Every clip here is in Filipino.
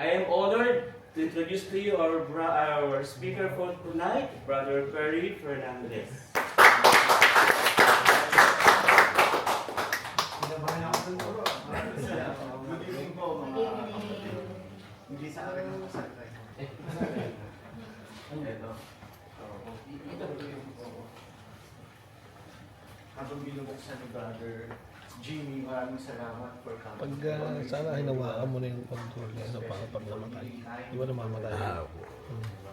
I am honored to introduce to you our speaker for tonight, Brother Perry Fernandez. Good evening po mga kapatid. Hindi sa akin ang masalita. Ito. Habang binubuksan ni Brother Jimmy, maraming salamat for coming. Pag sana hinawakan mo na yung control niya pag namatay. Di ba namamatay?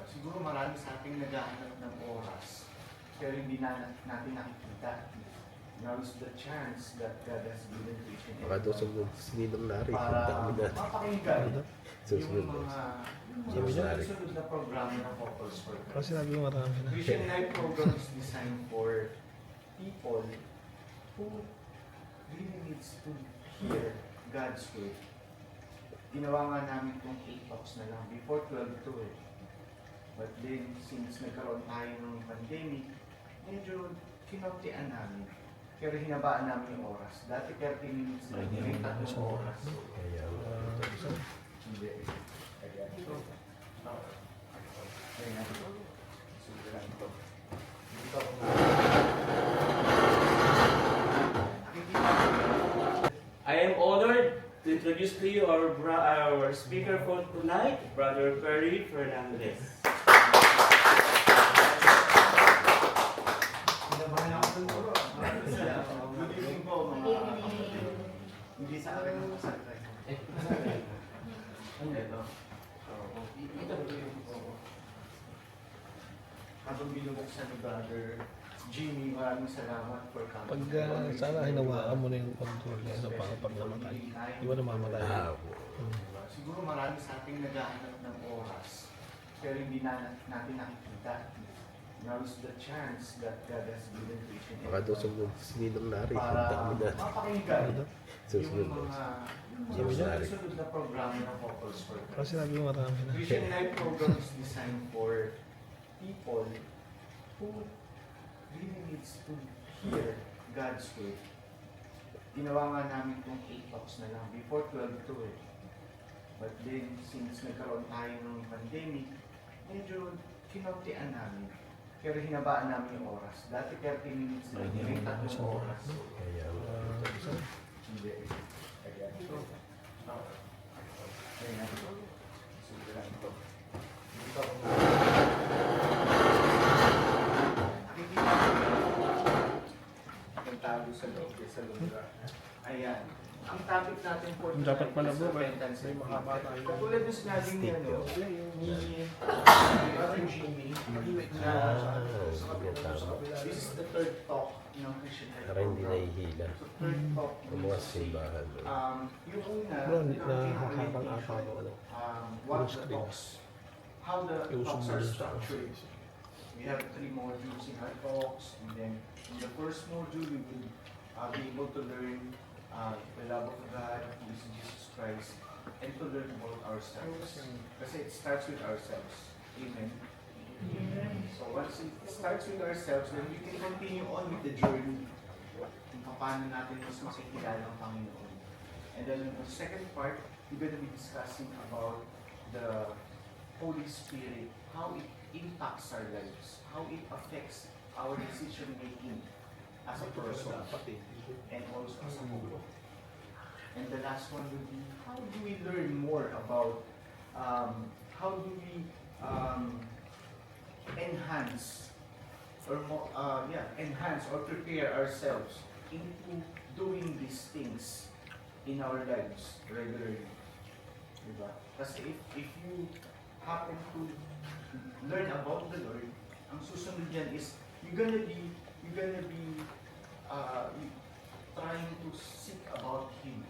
Siguro marami sa ating naghahanap ng oras, pero hindi na natin nakikita. Now is the chance that God has given to each and Baka daw sa sinidong nari. para Dami na. mapakinggan Susunod yung na. mga susunod na programa ng Couples for Christ. Kasi sabi mo marami na. Christian Life program is designed for people who really needs to hear God's word. Ginawa nga namin itong 8 talks na lang. Before 12 to eh. But then, since nagkaroon tayo ng pandemic, medyo kinoptian namin. Pero hinabaan namin yung oras. Dati 30 minutes lang, may 3 oras. Kaya, Hindi. Ayan. Ito. Ayan. Sige lang ito. Dito ako I am honored to introduce to you our speaker for tonight, Brother Perry Fernandez. Good evening po mga kapatid. Hindi sa akin ang masalita. Ito. Habang binubuksan ni Brother Jimmy, maraming salamat for coming. Pag sana hinawakan mo na yung control niya pag namatay. Di ba namamatay? Siguro marami sa ating naghahanap ng oras, pero hindi na natin nakikita. Now is the chance that God has given to each and baka daw sa sinidong nari. para Dami na. mapakinggan Susunod yung na. mga susunod na programa ng Couples for Christ. Kasi sabi mo marami na. Christian Life program is designed for people who really needs to hear God's word. Ginawa nga namin itong 8 talks na lang. Before 12 to eh. But then, since nagkaroon tayo ng pandemic, medyo kinoptian namin. Pero hinabaan namin yung oras. Dati 30 minutes lang, may 3 oras. Kaya, Hindi. Ayan. Ito. Ayan. Sige lang ito. Dito ako nagtago sa loob, sa lugar. Ayan. Ang topic natin po Dapat pala bro, repentance may and mga faith. bata yun. Katulad ng sinabi ni ni Brother Jimmy, na this is the third talk ng Christian Life para hindi program. nahihila. So third talk Ang mga means simbahan. yung una, Bro, nakakapang ata ko ano. what the talks, how the Iusog talks mo are yun sa structured. We have 3 modules in our talks, and then in the first module, we will be able to learn the love of God, who is Jesus Christ, and to learn about ourselves. Kasi it starts with ourselves. Amen. So once it starts with ourselves, then we can continue on with the journey kung paano natin mas makikilala ang Panginoon. And then in the second part, we're going to be discussing about the Holy Spirit, how it impacts our lives, how it affects our decision making as a person and also as a whole. And the last one would be, how do we learn more about how do we enhance or prepare ourselves into doing these things in our lives regularly. Diba? Kasi if you happen to learn about the Lord, ang susunod yan is you're gonna be trying to seek about Him,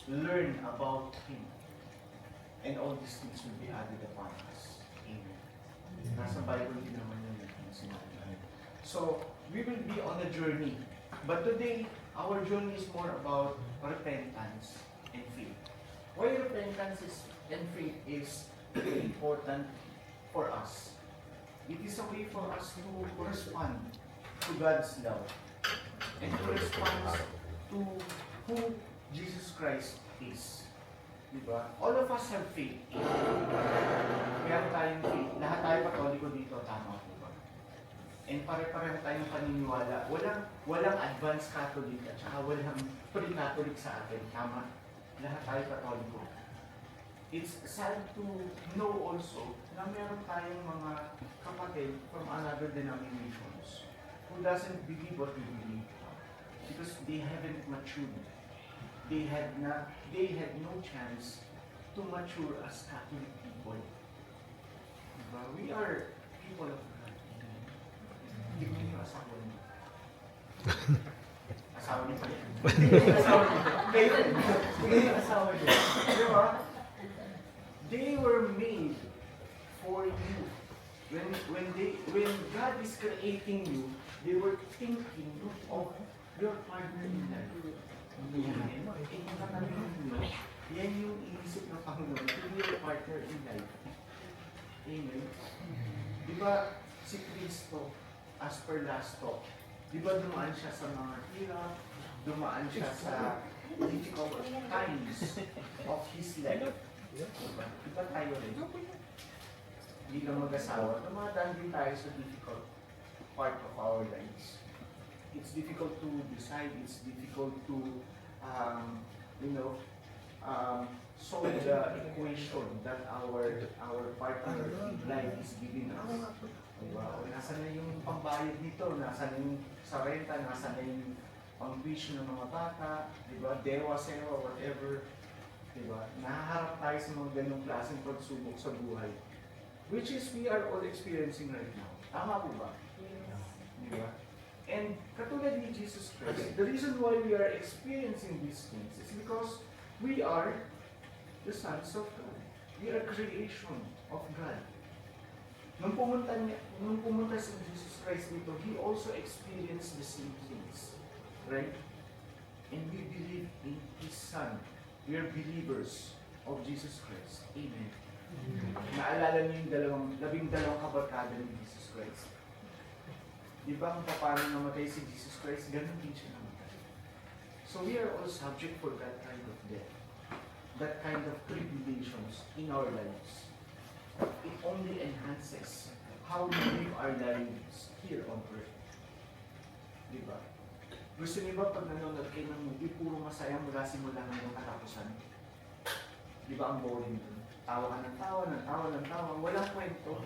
learn about Him, and all these things will be added upon us. Amen. Nasa Bible din naman yun yung sinabi. So, we will be on a journey. But today, our journey is more about repentance and faith. Why repentance and faith is very important for us. It is a way for us to respond to God's love and to respond to who Jesus Christ is. Diba? All of us have faith. Meron tayong faith. Lahat tayo Katoliko dito, tama po ba? And pare-pareho tayong paniniwala. Walang advanced Catholic at saka walang pre-Catholic sa atin. Tama? Lahat tayo Katoliko. It's sad to know also na meron tayong mga kapatid from other denominations who doesn't believe what we believe because they haven't matured. They had no chance to mature as Catholic people. Diba? We are people of God. Hindi ko yung asawa niyo. Asawa niyo pa yan. Asawa niyo. Kayo rin. Hindi yung asawa niyo. Diba? They were made for you. When God is creating you, they were thinking of your partner in life. Yan yung inisip ng Panginoon to be your partner in life. Amen. Di ba si Kristo, as per last talk, di ba dumaan siya sa mga hirap, dumaan siya sa difficult times of his life. Diba tayo rin? Hindi lang mag-asawa, dumadaan din tayo sa difficult part of our lives. It's difficult to decide, it's difficult to, solve the equation that our partner in life is giving us. Diba? O nasa na yung pambayad dito, nasa na yung sa renta, nasa na yung pang-tuition ng mga bata, diba? Dewa, sewa, whatever. Diba? Nahaharap tayo sa mga ganong klaseng pagsubok sa buhay. Which is we are all experiencing right now. Tama po ba? Diba? And katulad ni Jesus Christ, the reason why we are experiencing these things is because we are the sons of God. We are creation of God. Nung pumunta si Jesus Christ dito, He also experienced the same things. Right? And we believe in His Son. We are believers of Jesus Christ. Amen. Naalala niyo yung 12 kabarkada ni Jesus Christ. Di ba kung paano namatay si Jesus Christ, ganun din siya namatay. So we are all subject for that kind of death. That kind of tribulations in our lives. It only enhances how we live our lives here on earth. Di ba? Gusto niyo ba pag nanonood kayo ng movie, puro masaya mula simula hanggang katapusan? Di ba ang boring dun? Tawa ka ng tawa, ng tawa, ng tawa, walang kwento.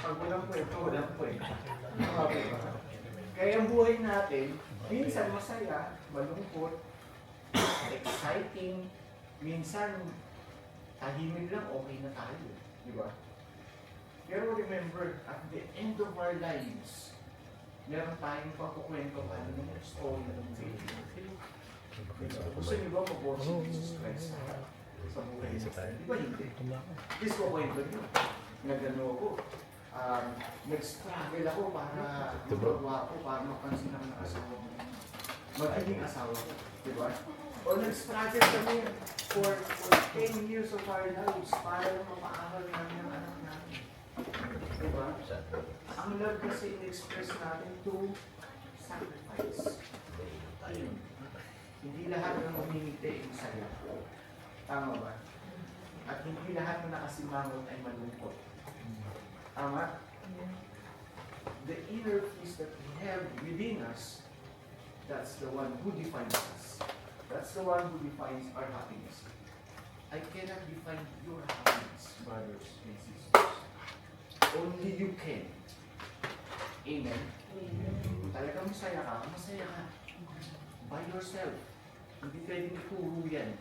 Pag walang kwento, walang kwento. Kaya ang buhay natin, minsan masaya, malungkot, exciting, minsan tahimik lang, okay na tayo. Di ba? Pero remember, at the end of our lives, meron tayong pagkukwento pa ng story ng faith. Gusto niyo ba mag-watch si Jesus Christ sa buhay natin? Di ba hindi? Please ko kwento niyo. Nagano ako. Nag-struggle ako para magagawa ko, para mapansin ako ng asawa mo. Magiging asawa ko. Di ba? O nag-struggle kami for 10 years of our lives para mapaaral namin ang anak namin. Diba? Ang love kasi in-express natin to sacrifice. Ayun. Hindi lahat ng umingiti ay masaya. Tama ba? At hindi lahat ng nakasimangot ay malungkot. Tama? The inner peace that we have within us, that's the one who defines us. That's the one who defines our happiness. I cannot define your happiness, brothers and sisters. Only you can. Amen? Talagang masaya ka, masaya ka. By yourself. Hindi pwedeng ituro yan.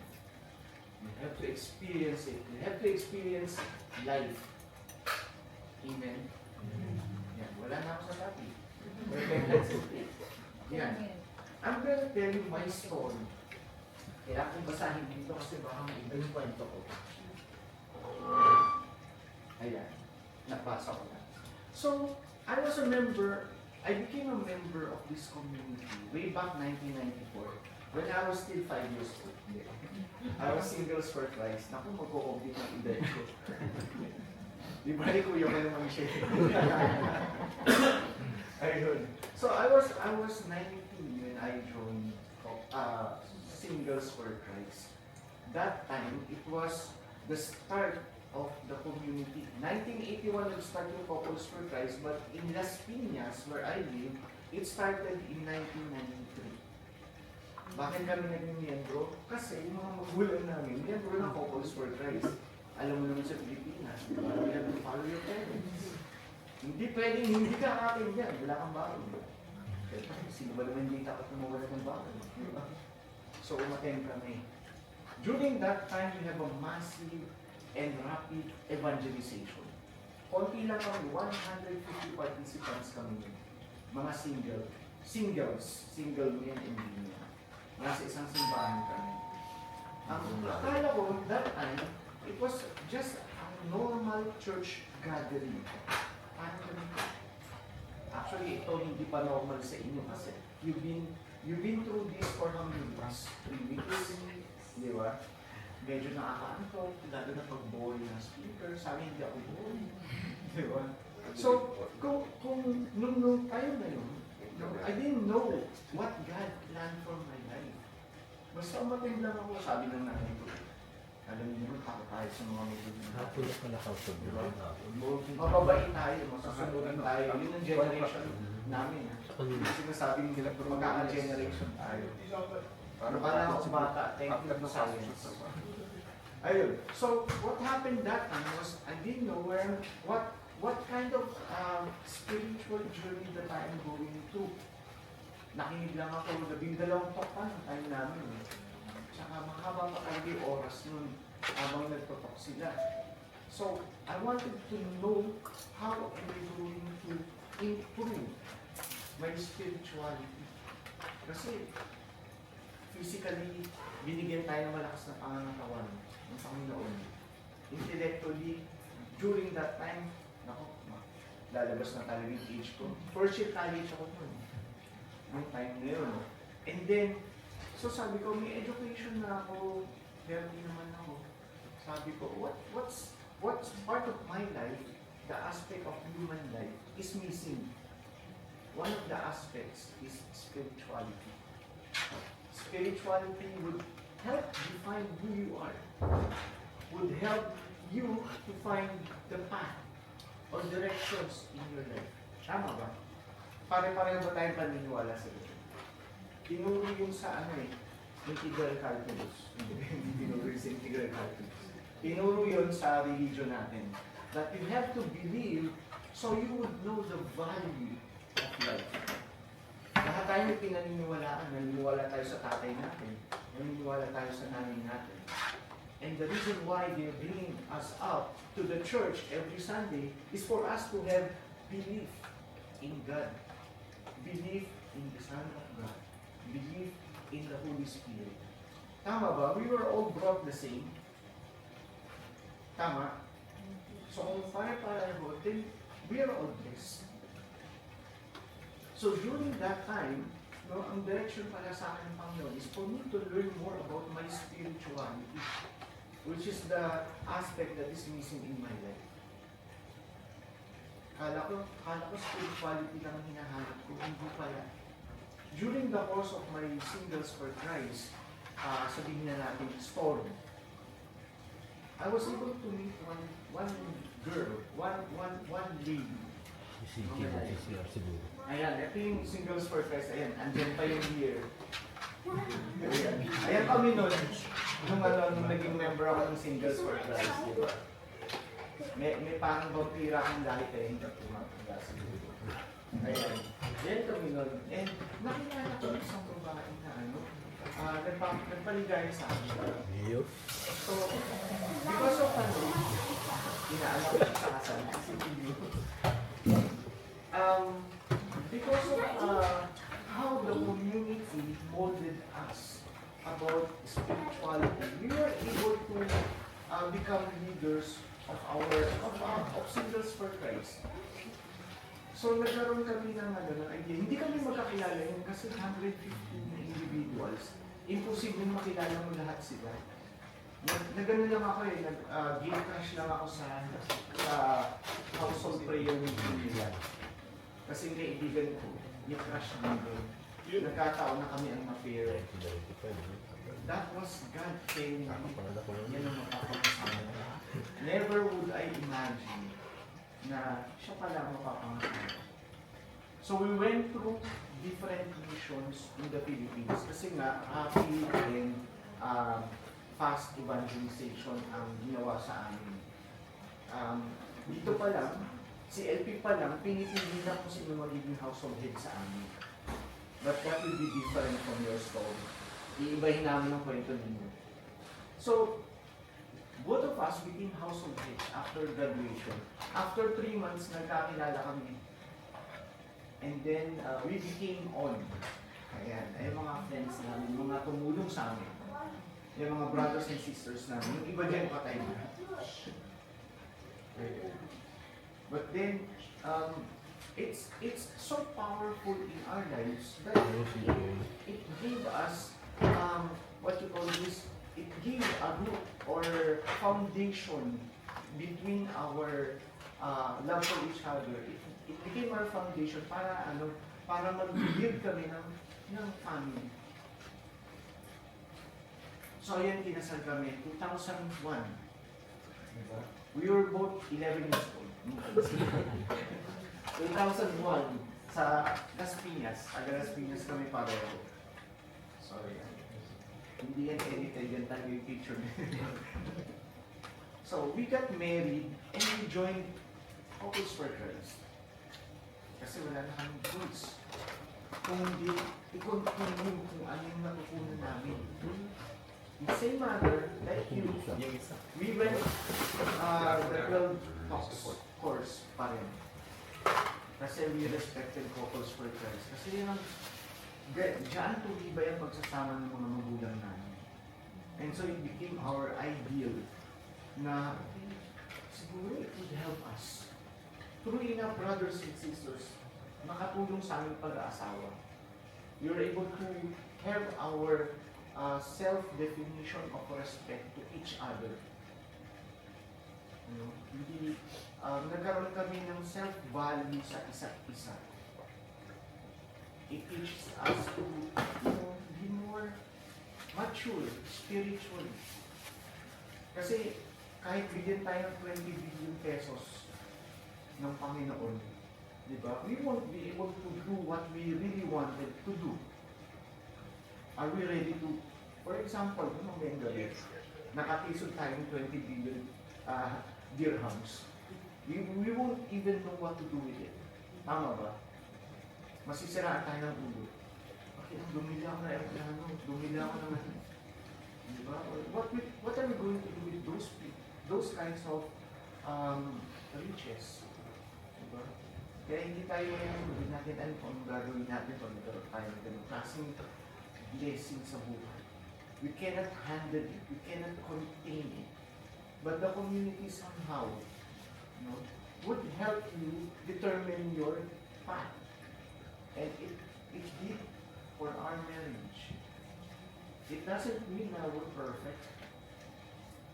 You have to experience it. You have to experience life. Amen? Yan. Wala na ako sa dati. Yan. I'm gonna tell you my story. Kaya kung basahin dito kasi baka maiba yung kwento ko. Ayan. Nabasa ko na. So, I became a member of this community way back 1994 when I was still 5 years old. I was Singles for Christ. Naku, magkukumpit ng edad ko. Di ba ni Kuya ka naman siya? Ayun. So, I was 19 when I joined Singles for Christ. that time, it was the start of the community. 1981 nag-start yung Couples for Christ, but in Las Piñas, where I live, it started in 1993. Bakit kami naging miyembro? Kasi yung mga magulang namin, miyembro ng Couples for Christ. Alam mo naman sa Pilipinas, we have to follow your parents. Hindi pwedeng hindi ka akin yan, wala kang baon. Sino ba naman hindi takot na mawala ng baon? So umaten kami. During that time, we have a massive and rapid evangelization. Konti lang kami, 150 participants kami. Mga single men and women. Nasa isang simbahan kami. Ang akala ko, that time, it was just a normal church gathering. Paano ganito? Actually, ito hindi pa normal sa inyo kasi you've been through this for how many weeks? 3 weeks? Di ba? Medyo nakakaantok, lalo na pag boring na speaker, sabi hindi ako boring. Di ba? So, kung nung tayo na yun, I didn't know what God planned for my life. Basta umating lang ako, sabi ng nanay ko, alam niyo, takot tayo sa mga magulang. Hapon na pala kapag Diba? Mababait tayo, masusunod tayo. Yun ang generation namin. Sinasabing nila, magkaka-generation tayo. Para ako sa bata, thank you to science. Ayun. So, what happened that time was, I didn't know what kind of spiritual journey that I'm going to. Nakinig lang ako, 12 pa ng time namin. Tsaka mahaba pa kayo yung oras nun habang nagtotok sila. So, I wanted to know how am I going to improve my spirituality. Kasi, physically, binigyan tayo ng malakas na pangangatawan ng Panginoon. Intellectually, during that time, lalabas na talaga yung age ko. First year college ako nun. Yung time na yun. And then, so sabi ko, may education na ako, healthy naman ako. Sabi ko, what's part of my life, the aspect of human life, is missing. One of the aspects is spirituality. Spirituality would help define who you are. Would help you to find the path or directions in your life. Tama ba? Pare-pareho ba tayong paniniwala sa ito? Tinuro yung sa integral calculus. Hindi tinuro yung sa integral calculus. Tinuro yun sa religion natin. That you have to believe so you would know the value of life. Lahat tayo may pinaniniwalaan. Naniniwala tayo sa tatay natin. Naniniwala tayo sa nanay natin. And the reason why they're bringing us up to the church every Sunday is for us to have belief in God. Belief in the Son of God. Belief in the Holy Spirit. Tama ba? We were all brought the same. Tama? So kung pare-pareho, then we are all blessed. So during that time, ang direction pala sa akin ng Panginoon is for me to learn more about my spirituality, which is the aspect that is missing in my life. Kala ko spirituality lang ang hinahanap ko, hindi pala. During the course of my Singles for Christ, sabihin na natin, storm, I was able to meet one girl, one lady. CCR siguro. Ayan, ito yung Singles for Christ. Ayan, andyan pa yung year. Ayan kami nun, nung naging member ako ng Singles for Christ, di ba? May parang vampira akong dahil kayo, hindi ako makakanda siguro. Ayan, yan kami nun. And nakilala ko ng isang babae na nagpaligaya sa akin. Iyo. So, because of inaalam ko sa kasal, kasi because of how the community molded us about spirituality, we were able to become leaders of Singles for Christ. So nagkaroon kami ng idea. Hindi kami magkakilala yun kasi 150 na individuals. Imposible makilala mo lahat sila. Nagano lang ako game crush lang ako sa household prayer meeting nila. Kasi kaibigan ko, yung crush nito. Nagkataon na kami ang ma-pair. that was God saying, Nakapanood ako nun. yan ang mapapangalanan. Never would I imagine na siya pala mapapangalanan. So we went through different missions in the Philippines kasi nga happy and fast evangelization ang ginawa sa amin. Dito pa lang, si LP pa lang, pinipili na kung sino magiging household head sa amin. But that will be different from your story. Iibahin namin ang kwento ninyo. So, both of us became household heads after graduation. After 3 months, nagkakilala kami. And then, we became on. Ayan, ay mga friends namin, mga tumulong sa amin. Yung mga brothers and sisters namin. Yung iba dyan patay na. But then, it's so powerful in our lives that it gave us, what you call this, it gave a root or foundation between our love for each other. It became our foundation para mag-build kami ng family. So ayan, kinasal kami, 2001. Diba? We were both 11 years old. 2001 sa Las Piñas. Aga Las Piñas kami pareho. Sorry. Hindi yan edited, yan tayo yung picture. So we got married and we joined Couples for Christ. Kasi wala na kami goods. Kung hindi, i-continue kung ano yung natutunan namin. The same matter, like you, we went the 12 talks course pa rin. Kasi we respected Couples for Christ. Kasi yun ang, diyan tuloy ang pagsasama ng mga magulang namin. And so it became our ideal na siguro it would help us. Through enough brothers and sisters, makatulong sa aming pag-aasawa. We were able to have our self-definition of respect to each other. Hindi, nagkaroon kami ng self-value sa isa't isa. It teaches us to be more mature, spiritually. Kasi kahit bigyan tayo ng 20 billion pesos ng Panginoon, di ba? We won't be able to do what we really wanted to do. Are we ready to, for example, ano may gabi? Nakatisod tayo ng 20 billion dirhams. We won't even know what to do with it. Tama ba? Masisiraan tayo ng ulo. Okay, dumili ako na aeroplano, dumili ako naman. Diba? What are we going to do with those kinds of riches? Diba? Kaya hindi tayo hindi natin alam kung anong gagawin natin pag nagkaroon tayo ng ganun klaseng blessing sa buhay. We cannot handle it, we cannot contain it. But the community somehow, would help you determine your path. And it did for our marriage. It doesn't mean na we're perfect.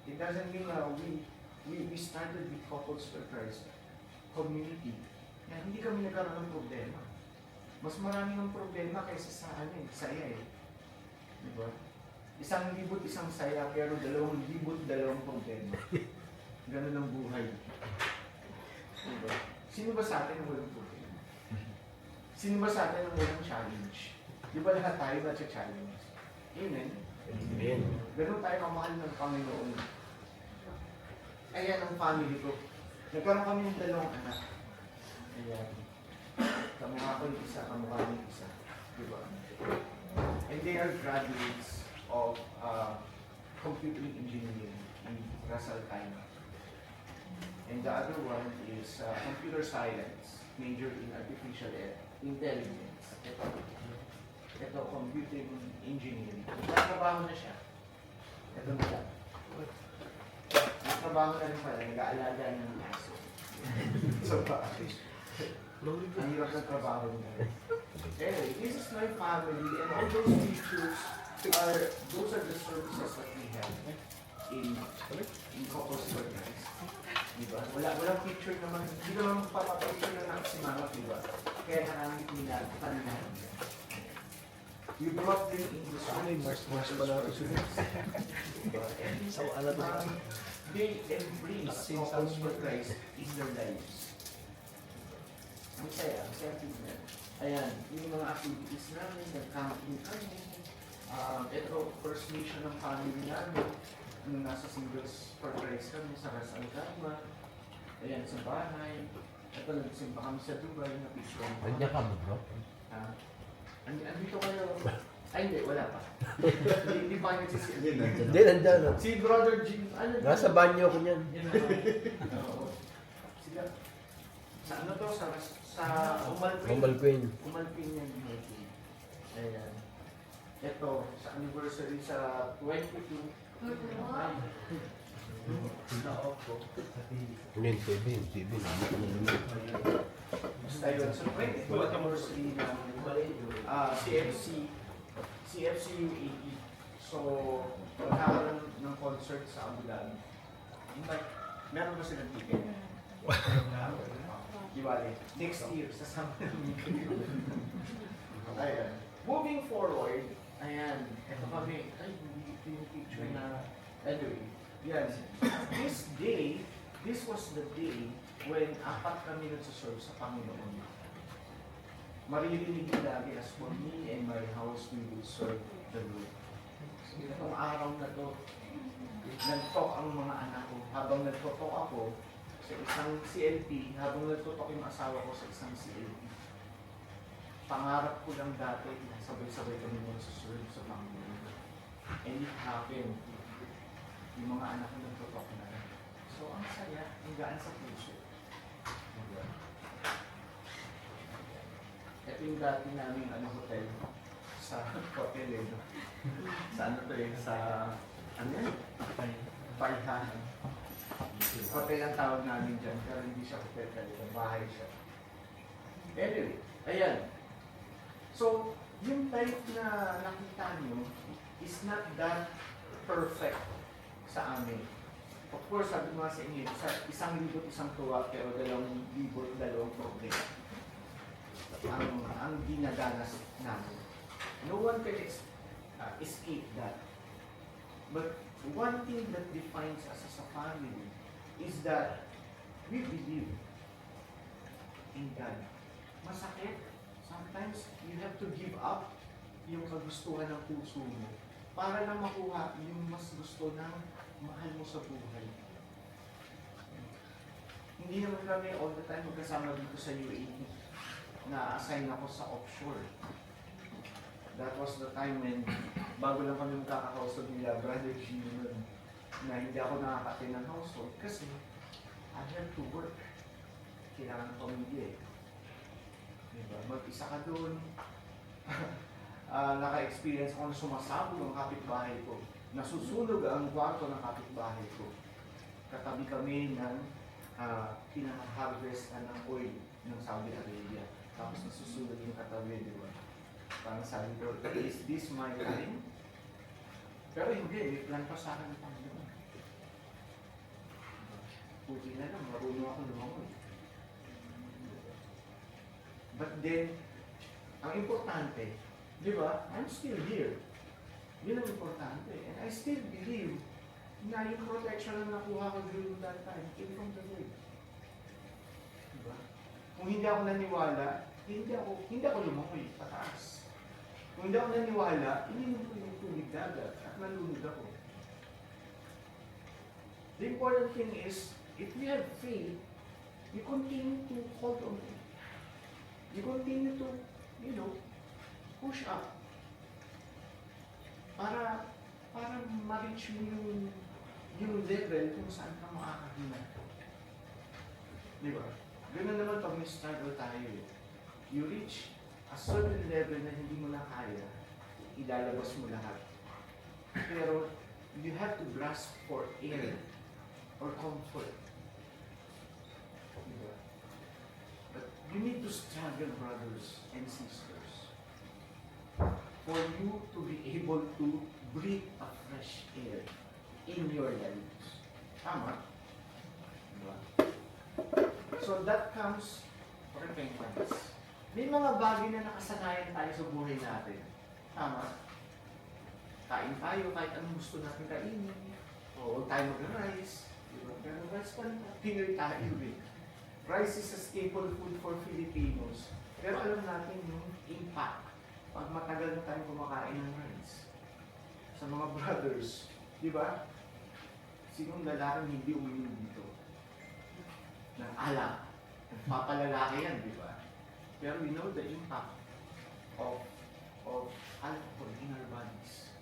It doesn't mean na we started with Couples for Christ community. Yan, hindi kami nagkaroon ng problema. Mas marami ng problema kaysa sa saya eh. Diba? 1,000 isang saya, pero 2,000 dalawang problema. Ganun ang buhay. Diba? Sino ba sa atin ang walang problema? Sino ba sa atin ang walang challenge? Di ba lahat tayo na-challenge? Amen? Amen. Ganun tayo kamahal ng Panginoon. Ayan ang family ko. Nagkaroon kami ng 2 anak. Ayan. Kamukha ko yung isa, kamukha ko yung isa. Diba? And they are graduates of computer engineering in Ras Al Khaimah. And the other one is computer science, major in artificial intelligence. Ito computing engineering. Nagtrabaho na siya. Ito na lang. Nagtrabaho na rin pala, nag-aalaga ng aso. So, ang hirap ng trabaho niya. Anyway, this is my family and all those pictures those are the services that we have in Couples for Christ. Diba? Walang picture naman, hindi naman papapicture na lang si Mama, diba? Kaya namin pinagpanahan. You brought them in the Ano yung Mars pa natin sunod? Sa wala to. They embrace Focus for Christ in their lives. Ang saya tingnan. Ayan, yung mga activities namin, nag-camping kami. Ito, first mission ng family namin. Nung nasa Singles for Christ kami sa Ras Al Khaimah. Ayan, sa bahay. Ito, nagsimba kami sa Dubai na picture. Nandiyan ka mo, bro? Andito kayo. Ay, hindi, wala pa. Hindi pa nagsisilip. Hindi, nandiyan. Si Brother Jim, ano? Nasa banyo ko niyan. Oo. Sila. Sa ano to? Sa Umalpin. Mambal Queen. Umalpin yan. Umalpin. Ayan. Ito, sa anniversary sa 22. Ay. Na-off ko. Ano yung TV? Yung TV. Basta yun. So, 22 anniversary namin. CFC UAE. So, magkakaroon ng concert sa Abu Dhabi. In fact, meron ba silang ticket? Diwali. Next year, sasama namin kayo. Ayan. Moving forward, ayan, ito kami, ay, hindi yung picture na, anyway, yan. This was the day when apat kami nagsaserve sa Panginoon. Maririnig niyo lagi, as for me and my house, we will serve the Lord. Itong araw na to, nag-talk ang mga anak ko. Habang nag-talk ako sa isang CLP, habang nag-talk yung asawa ko sa isang CLP. Pangarap ko lang dati, sabay-sabay kami magsaserve sa Panginoon. And it happened. Yung mga anak ko nag-talk na. So, ang saya, ang gaan sa puso. Ito yung dati namin hotel sa hotel eh. Sa ano to eh, sa ano yan? Paihan. Hotel ang tawag namin dyan, pero hindi siya hotel talaga, bahay siya. Anyway, ayan. So, yung type na nakita nyo is not that perfect sa amin. Of course, sabi ko nga sa inyo, sa 1,000 isang tuwa, pero 2,000 problema. Ang dinadanas namin. No one can escape that. But one thing that defines us as a family is that we believe in God. Masakit. Sometimes you have to give up yung kagustuhan ng puso mo para lang makuha yung mas gusto ng mahal mo sa buhay. Hindi naman kami all the time magkasama dito sa UAE. Na-assign ako sa offshore. That was the time when bago lang kami magkakausap nila, Brother G nun, na hindi ako nakakatay ng household kasi I have to work. Kailangan ng pamilya eh. Diba? Mag-isa ka doon. Naka-experience ako na sumasabog ang kapitbahay ko. Nasusunog ang kwarto ng kapitbahay ko. Katabi kami ng pinaka-harvest ng oil ng Saudi Arabia. Tapos nasusunog yung katabi, di ba? Parang sabi ko, is this my time? Pero hindi, may plan pa sa akin ng Panginoon. Puti na lang, marunong ako lumangoy. But then, ang importante, di ba? I'm still here. Yun ang importante. And I still believe na yung protection na nakuha ko during that time came from the Lord. Di ba? Kung hindi ako naniwala, hindi ako lumangoy pataas. Kung hindi ako naniwala, ininom ko yung tubig dagat at nalunod ako. The important thing is, if you have faith, you continue to hold on to it. You continue to, push up. Para ma-reach mo yung level kung saan ka makakahina. Di ba? Ganun naman pag may struggle tayo. You reach a certain level na hindi mo na kaya, ilalabas mo lahat. Pero you have to grasp for air or comfort. Diba? But you need to struggle, brothers and sisters, for you to be able to breathe a fresh air in your lives. Tama? Diba? So that comes repentance. May mga bagay na nakasanayan tayo sa buhay natin. Tama? Kain tayo kahit anong gusto natin kainin. O huwag tayo mag-rice. Diba? Pero rice pa rin. Pinoy tayo eh. Rice is a staple food for Filipinos. Pero alam natin yung impact pag matagal na tayo kumakain ng rice. Sa mga brothers. Di ba? Sinong lalaking hindi uminom dito? Ng alak. Papalalaki yan, di ba? Pero we know the impact of alcohol in our bodies.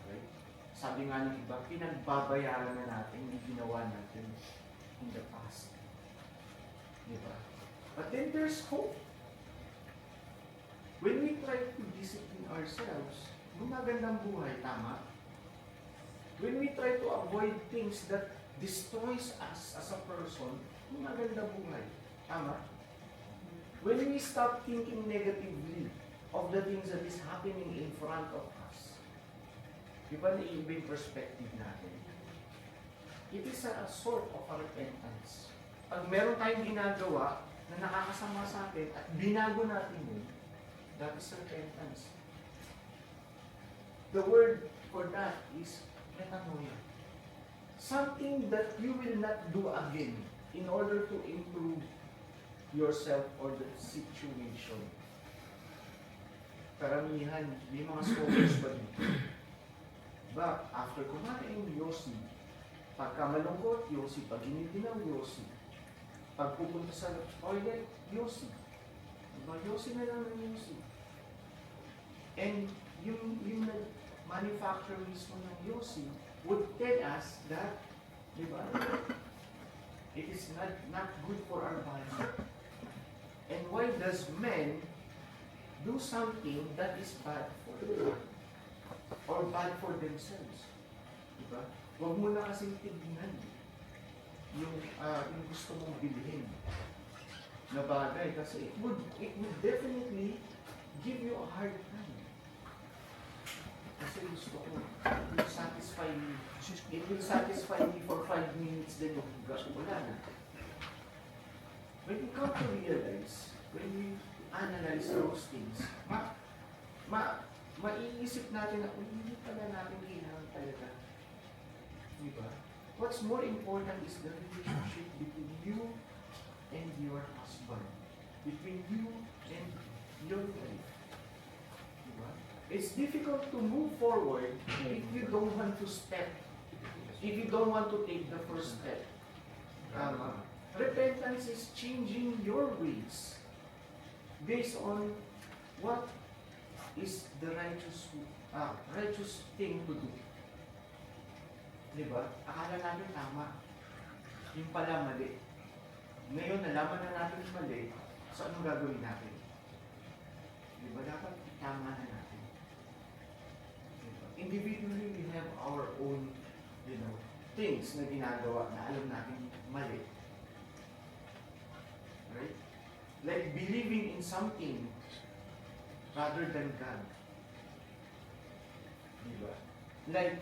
Right? Sabi nga ng iba, pinagbabayaran na natin yung ginawa natin in the past. Diba? But then there's hope. When we try to discipline ourselves, gumagandang buhay, tama? When we try to avoid things that destroys us as a person, gumagandang buhay, tama? When we stop thinking negatively of the things that is happening in front of us, diba na-iba yung perspective natin? It is a sort of a repentance. Pag meron tayong ginagawa na nakakasama sa atin at binago natin yun, that is repentance. The word for that is metanoia. Something that you will not do again in order to improve yourself or the situation. Karamihan, may mga smokers ba dito? But after kumain, Yossi. Pagka malungkot, Yossi. Pag giniginaw, Yossi. Pag pupunta sa toilet, Yossi. Diba? Yossi na lang ng Yossi. And yung manufacturer mismo ng Yossi would tell us that, diba, it is not good for our body. And why does men do something that is bad for them or bad for themselves? Diba? Huwag mo na kasing tignan yung gusto mong bilhin na bagay kasi it would definitely give you a hard time. Kasi gusto ko, it will satisfy me. It will satisfy me for 5 minutes, then wala na. When you come to realize, when we analyze those things, maiisip natin na hindi pala natin kailangan talaga. Diba? What's more important is the relationship between you and your husband. Between you and your wife. Diba? It's difficult to move forward if you don't want to step. If you don't want to take the first step. Repentance is changing your ways based on what is the righteous thing to do. Diba? Akala natin tama. Yung pala mali. Ngayon, nalaman na natin mali, so anong gagawin natin? Diba? Dapat tama na natin. Diba? Individually, we have our own, things na ginagawa na alam natin mali. Right? Like believing in something rather than God. Diba? Like,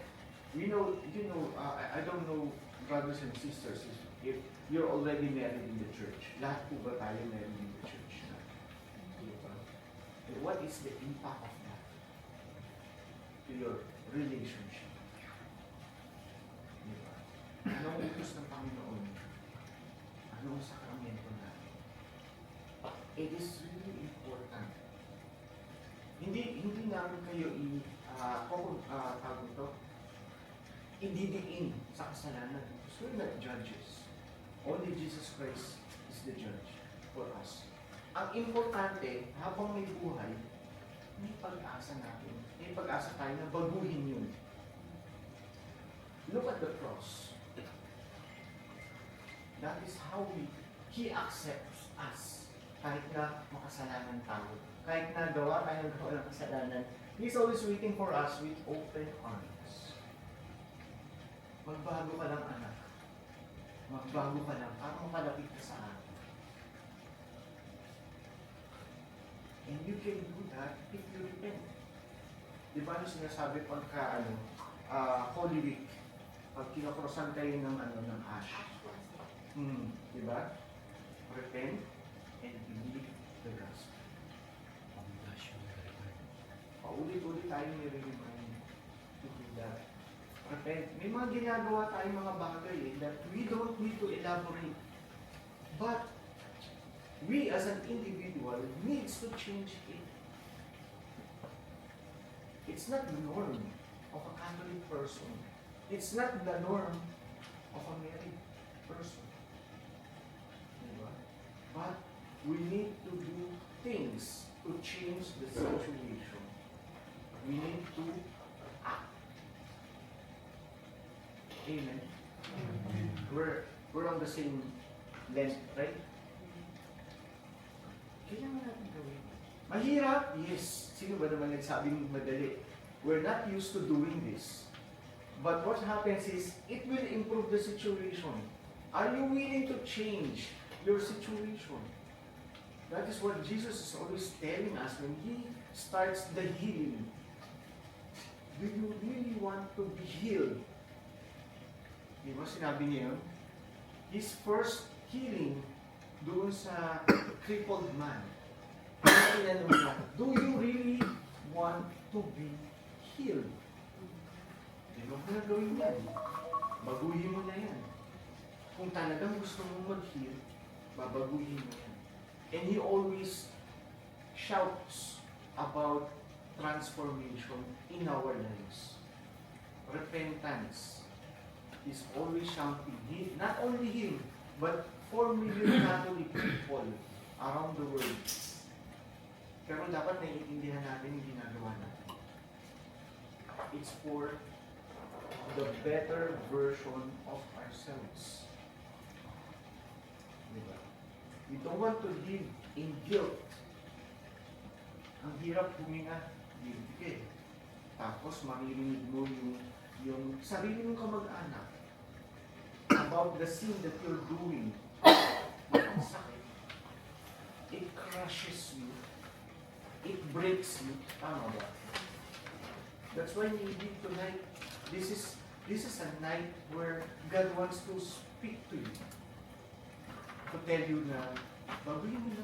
I don't know, brothers and sisters, if you're already married in the church. Lahat po ba tayo married in the church na? Diba? What is the impact of that to your relationship? Diba? Anong utos ng Panginoon? Anong sakramento natin? It is really important. Hindi namin kayo ididiin sa kasalanan. Because we're not judges. Only Jesus Christ is the judge for us. Ang importante, habang may buhay, may pag-asa natin. May pag-asa tayo na baguhin yun. Look at the cross. That is how He accepts us. Kahit na makasalanan tayo. Kahit na gawa tayo ng kasalanan, He's always waiting for us with open arms. Magbago ka lang, anak. Magbago ka lang para makalapit ka sa akin. And you can do that if you repent. Di ba yung sinasabi pagka Holy Week, pag kinakrosan kayo ng ash. Di ba? Repent and believe the gospel. paulit-ulit tayo nire-remind to do that. Repent. May mga ginagawa tayong mga bagay that we don't need to elaborate. But we as an individual needs to change it. It's not the norm of a Catholic person. It's not the norm of a married person. Diba? But we need to do things to change the situation. We need to act. Amen. We're on the same length, right? Kailangan natin gawin. Mahirap? Yes. Sino ba naman nagsabing madali? We're not used to doing this. But what happens is, it will improve the situation. Are you willing to change your situation? That is what Jesus is always telling us when He starts the healing. Do you really want to be healed? Di ba sinabi niya yun? His first healing doon sa crippled man. Tinanong niya, do you really want to be healed? Di ba kung nagawin yan? Baguhin mo na yan. Kung talagang gusto mong mag-heal, babaguhin mo yan. And He always shouts about transformation in our lives. Repentance. He's always shouting. Not only Him, but 4 million Catholic people around the world. Pero dapat naiintindihan natin yung ginagawa natin. It's for the better version of ourselves. Diba? We don't want to live in guilt. Ang hirap huminga, guilty ka eh. Tapos maririnig mo yung sarili mong kamag-anak about the sin that you're doing. Ang sakit. It crushes you. It breaks you. Tama ba? That's why maybe tonight, this is a night where God wants to speak to you. To tell you na, baguhin mo na.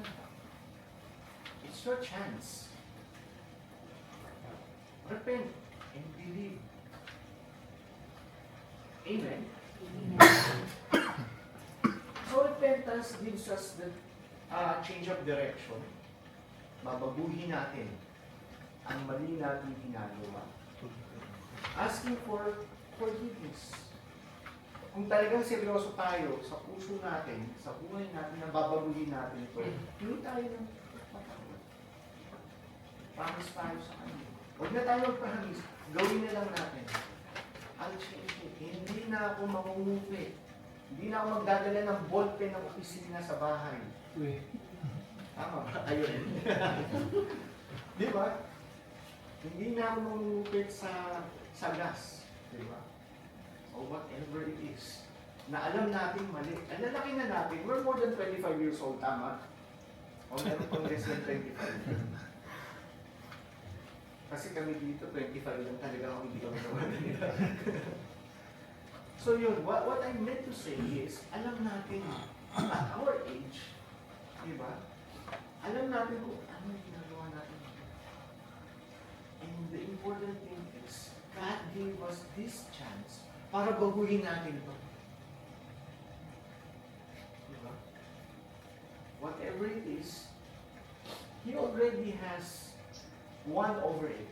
It's your chance. Repent and believe. Amen? So repentance gives us the change of direction. Babaguhin natin ang mali natin ginagawa. Asking for forgiveness. Kung talagang seryoso tayo sa puso natin, sa buhay natin, na babaguhin natin ito, hindi tayo ng patawad. Promise tayo sa Kanya. Huwag na tayo magpahamis. Gawin na lang natin. I'll change it. Hindi na ako mangungupit. Hindi na ako magdadala ng ballpen ng opisina sa bahay. Tama ba? Ayun. Di ba? Hindi na ako mangungupit sa gas. Di ba? O whatever it is. Na alam natin mali. Ang lalaki na natin. We're more than 25 years old. Tama? O meron kong less than 25. Kasi kami dito, 25 lang talaga ako hindi kami naman. So yun, what I meant to say is, alam natin, at our age, di ba? Alam natin kung ano yung ginagawa natin. And the important thing is, God gave us this chance para baguhin natin ito. Di ba? Whatever it is, He already has won over it.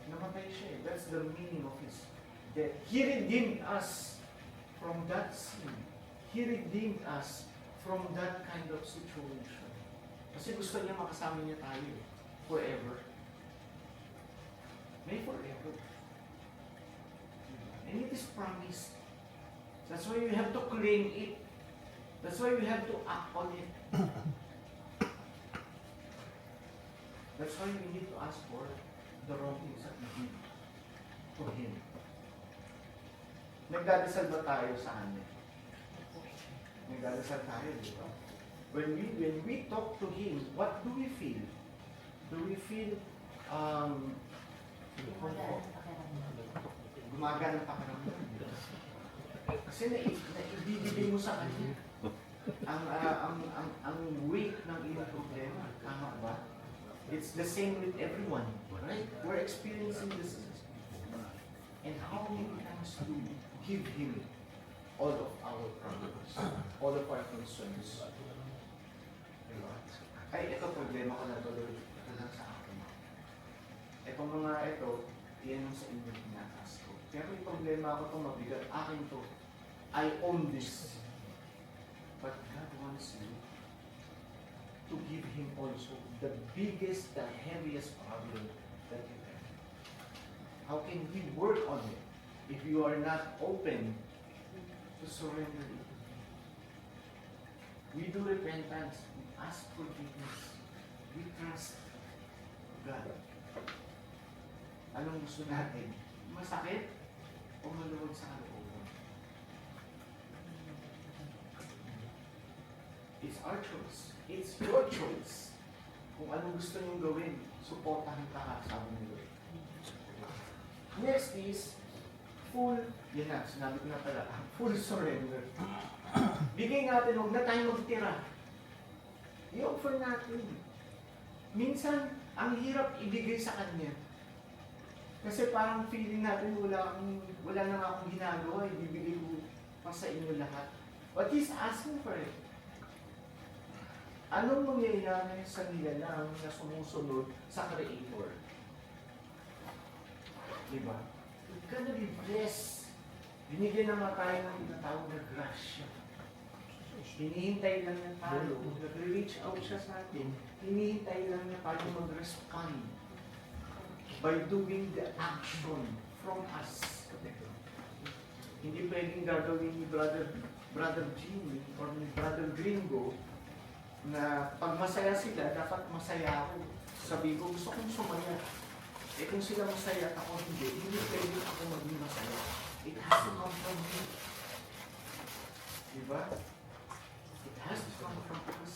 Namatay siya eh. That's the meaning of His death. He redeemed us from that sin. He redeemed us from that kind of situation. Kasi gusto niya makasama niya tayo forever. May forever. And it is promised. That's why we have to claim it. That's why we have to act on it. That's why we need to ask for the wrong things that we did to Him. Nagdadasal ba tayo sa Kanya? Nagdadasal tayo, di ba? When we talk to Him, what do we feel? Do we feel gumagaan ang pakiramdam? Kasi naibibigay mo sa Kanya ang weight ng iyong problema. Tama ba? It's the same with everyone, right? We're experiencing this. And how many times do we give Him all of our problems, all of our concerns? Diba? Ay, ito problema ko na to, Lord. Ito lang sa akin. Itong mga ito, yan ang sa inyo tinatas ko. Pero yung problema ko itong mabigat, akin to. I own this. But God wants you to give Him also the biggest, the heaviest problem that you have. How can we work on it if you are not open to surrender it? We do repentance. We ask forgiveness. We trust God. Anong gusto natin? Masakit o maluwag sa kalooban? It's our choice. It's your choice. Kung anong gusto niyong gawin, supportahan ka, sabi ni Lord. Next is full, yan na, sinabi ko na pala, full surrender. Bigay natin, huwag na tayo magtira. I-offer natin. Minsan, ang hirap ibigay sa Kanya. Kasi parang feeling natin wala na nga akong ginagawa, ibibigay ko pa sa inyo lahat. But He's asking for it. Anong mangyayari sa nilalang na sumusunod sa Creator? Diba? We're gonna be blessed. Binigyan naman tayo ng tinatawag na grasya. Hinihintay lang niya tayo. Nag-reach out siya sa atin. Hinihintay lang niya tayo mag-respond by doing the action from us. Hindi pwedeng gagawin ni Brother Jimmy or ni Brother Gringo na pag masaya sila, dapat masaya ako. Sabi ko, gusto kong sumaya. Eh kung sila masaya at ako hindi pwede ako maging masaya. It has to come from me. Diba? It has to come from us.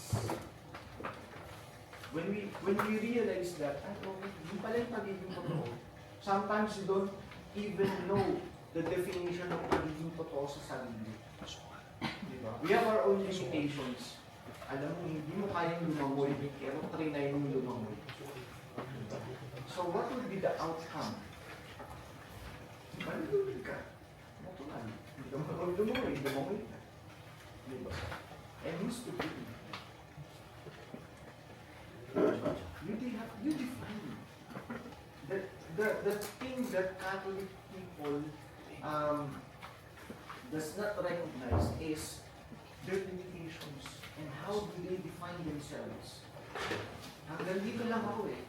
When we realize that, okay, yung pala yung pagiging totoo. Sometimes you don't even know the definition ng pagiging totoo sa sarili. Diba? We have our own limitations. Alam mo, hindi mo kayang lumangoy, pero trinay mong lumangoy. So what will be the outcome? Malulunod ka. Natural. Lumangoy ka. Diba? And who's to be? You define the thing that Catholic people does not recognize is their limitations and how do they define themselves. Hanggang dito lang ako eh.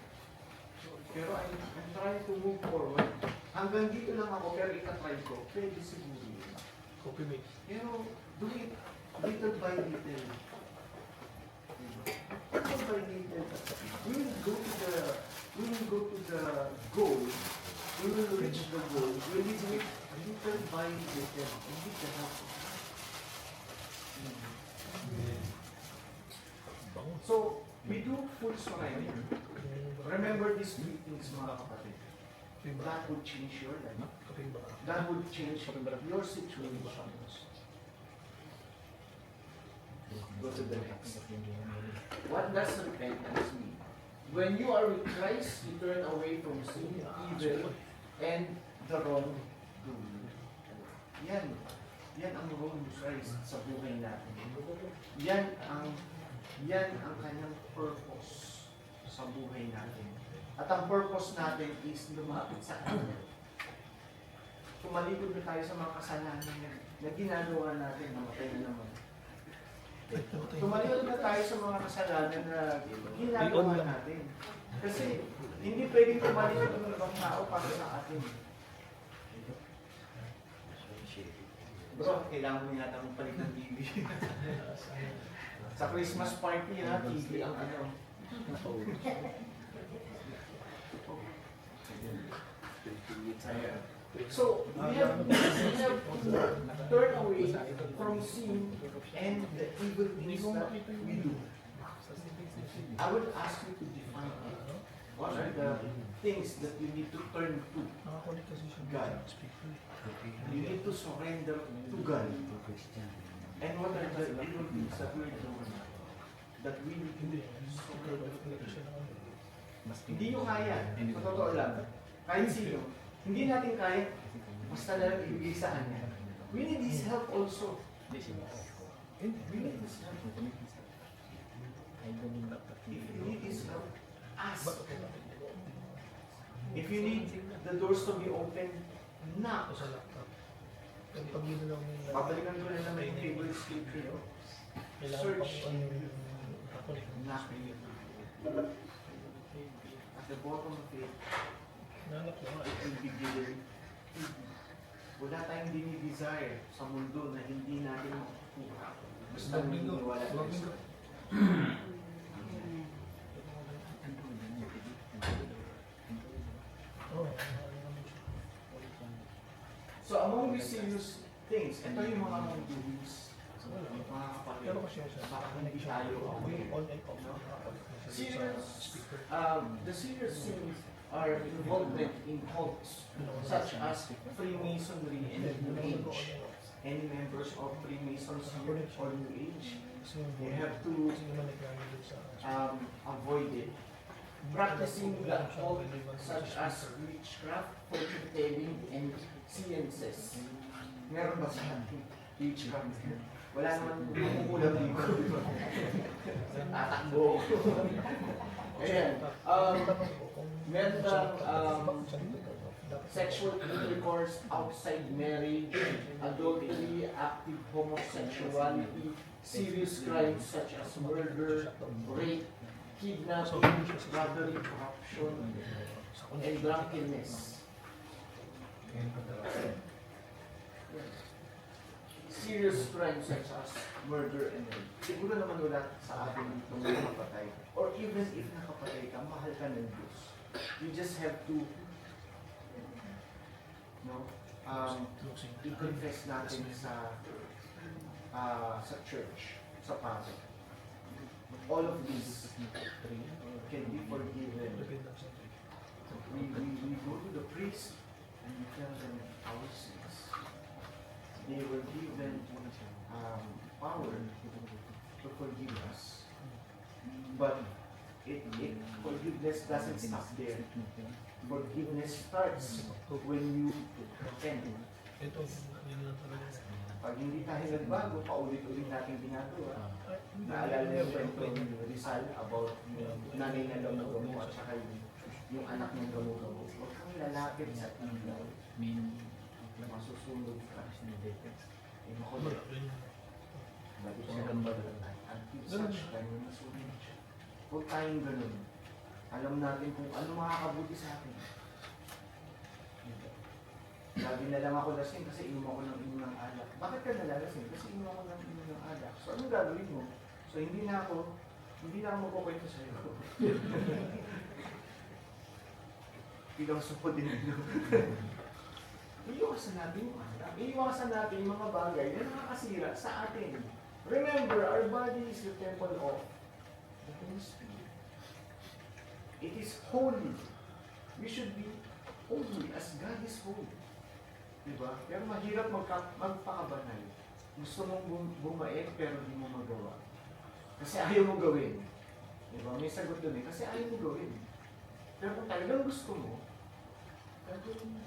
Pero I'm trying to move forward. Hanggang dito lang ako pero itatry ko. Pwede siguro yun. Copy me. Pero do it little by little. Little by little. We will go to the goal. We will reach the goal. We will do it little by little. Hindi ka hapo. So, we do full surrender. Remember these three things, mga kapatid. That would change your life. That would change your situations. Go to the next. What does repentance mean? When you are with Christ, you turn away from sin, evil, and the wrongdoing. Yan ang role ni Christ sa buhay natin. Yan ang kanyang purpose sa buhay natin. At ang purpose natin is lumapit sa Kanya. Tumalikod na tayo sa mga kasalanan na ginagawa natin, namatay na naman. Tumalikod na tayo sa mga kasalanan na ginagawa natin. Kasi hindi pwedeng tumalikod ng ibang tao para sa atin. Bro, kailangan mo yata magpalit ng TV. Sa Christmas party na, TV ang ano. So, we have to turn away from sin and the evil things that we do. I would ask you to define it. What are the things that you need to turn to God? You need to surrender to God. And what are the evil things that we're doing that we need to surrender to God? Hindi nyo kaya. Sa totoo lang. Kahit sino. Hindi natin kaya. Basta na lang ibigay sa kanya. We need his help also. We need his help. If you need his help, ask. If you need the doors to be open, knock. Sa laptop. Yung pag yun lang yung Babalikan ko na naman yung favorite scripture. kailangan pa Search. kung ano yung kakulit. Knock. At the bottom of it, Nanak ko nga. it will be given. Wala tayong dinidesire sa mundo na hindi natin makukuha. Basta naniniwala tayo sa Oo. So among these serious things, ito yung mga movies, mga kapatid, Pero kasi siya, baka hindi tayo aware. on and off. Serious, the serious things are involvement in cults, such as Freemasonry and New Age. Any members of Freemasons here or New Age, they have to avoid it. Practicing the occult such as witchcraft, fortune telling, and sciences. Meron ba sa ating witchcraft? Wala naman kumukulang dito. Tatakbo. Ayan. Meron bang sexual intercourse outside marriage, adultery, active homosexuality, serious crimes such as murder, rape, kidnapping, robbery, corruption, and drunkenness. Serious crimes such as murder and rape. Siguro naman wala sa atin itong nakapatay. Or even if nakapatay ka, mahal ka ng Diyos. You just have to, i-confess natin sa church, sa pastor. All of these can be forgiven. We go to the priest and we tell them our sins. They were given power to forgive us. But forgiveness doesn't stop there. Forgiveness starts when you repent. Ito, yun lang talaga. Pag hindi tayo nagbago, paulit-ulit natin ginagawa. Naalala niyo yung kwento ni Rizal about yung nanay na gamo-gamo at saka yung anak ng gamo-gamo. Huwag kang lalapit sa ilaw. Masusunod ka. Eh, makulit. Bakit siya gambalan? Until such time na masunod siya. Huwag tayong ganun. Alam natin kung ano makakabuti sa akin. Lagi na lang ako lasing kasi inom ako ng alak. Bakit ka nalalasing? Kasi inom ako ng alak. So anong gagawin mo? So hindi na ako magkukwento sa'yo. Pilosopo din ito. Iiwasan natin yung alak. Iiwasan natin yung mga bagay na nakakasira sa atin. Remember, our body is the temple of the Holy Spirit. It is holy. We should be holy as God is holy. Diba? Pero mahirap magpakabanal. Gusto mong bumait pero hindi mo magawa. Kasi ayaw mo gawin. Diba? May sagot doon eh. Kasi ayaw mo gawin. Pero kung talagang gusto mo, gagawin mo.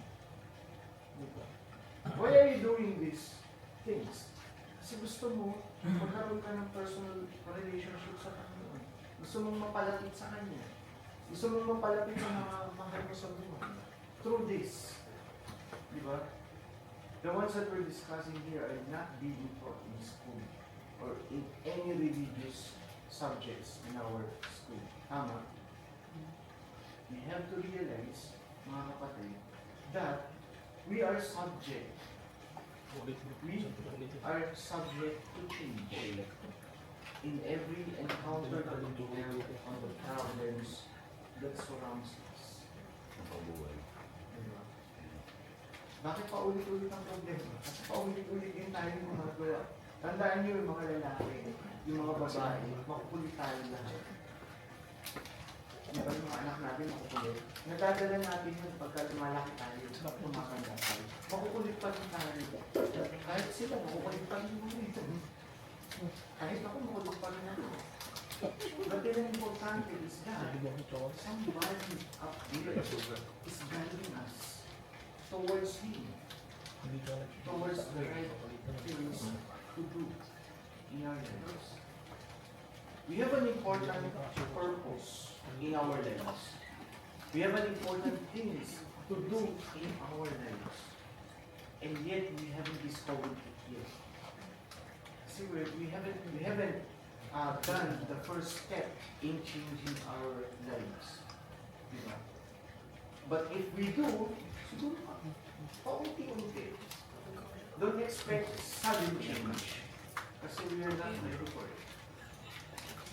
Diba? Why are you doing these things? Kasi gusto mo, magkaroon ka ng personal relationship sa Panginoon. Gusto mong mapalapit sa Kanya. Gusto mong mapalapit sa mga mahal mo sa buhay. Through this. Diba? The ones that we're discussing here are not being taught in school or in any religious subjects in our school. Tama? We have to realize, mga kapatid, that we are subject. We are subject to change in every encounter that we have on the problems that surrounds us. Diba? Bakit paulit-ulit ang problema? Kasi paulit-ulit din tayo yung mga gawa. Tandaan niyo yung mga lalaki, yung mga babae, makukulit tayo lahat. Diba yung mga anak natin makukulit? Nadadala natin yun pagka lumalaki tayo, tumakanda tayo. Makukulit pa rin tayo. Kahit sila, makukulit pa rin mo rin. Kahit ako, makukulit pa rin ako. But then ang importante is that somebody up here is guiding us towards Him, towards the right things to do in our lives. We have an important purpose in our lives. We have an important things to do in our lives. And yet we haven't discovered it yet. See, we haven't done the first step in changing our lives. Diba? But if we do, siguro paunti-unti. Don't expect sudden change. Kasi we are not ready for it.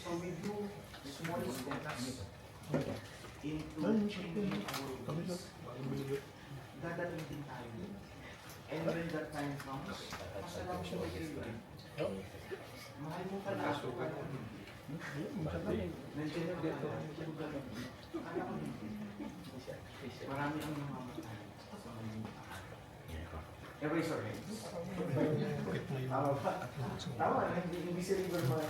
So we do small steps into changing our ways. Dadating din tayo. And when that time comes, masalamat mo kayo. Mahal mo pala ako. Nandiyan na dito. Alam mo hindi. Marami ang namamatay sa mga every sorry. Tama ba? Tama, hindi sila iba mga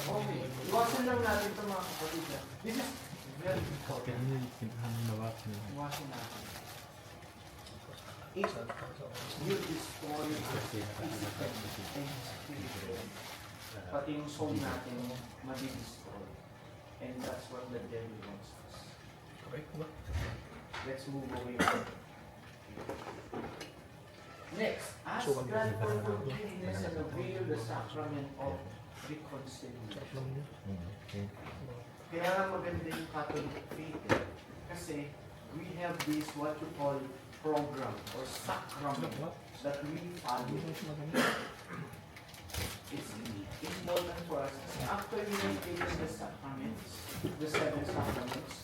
okay. Iwasan lang natin ito mga kapatid. This is very important. Iwasan natin. It will destroy pati yung soul natin madi-destroy. And that's what the devil wants us. Let's move away from it. Next, ask God for forgiveness and avail the sacrament of reconciliation. Kaya maganda yung Catholic faith. Kasi we have this what you call program or sacrament that we follow. It's important for us. After we have taken the sacraments, the 7 sacraments,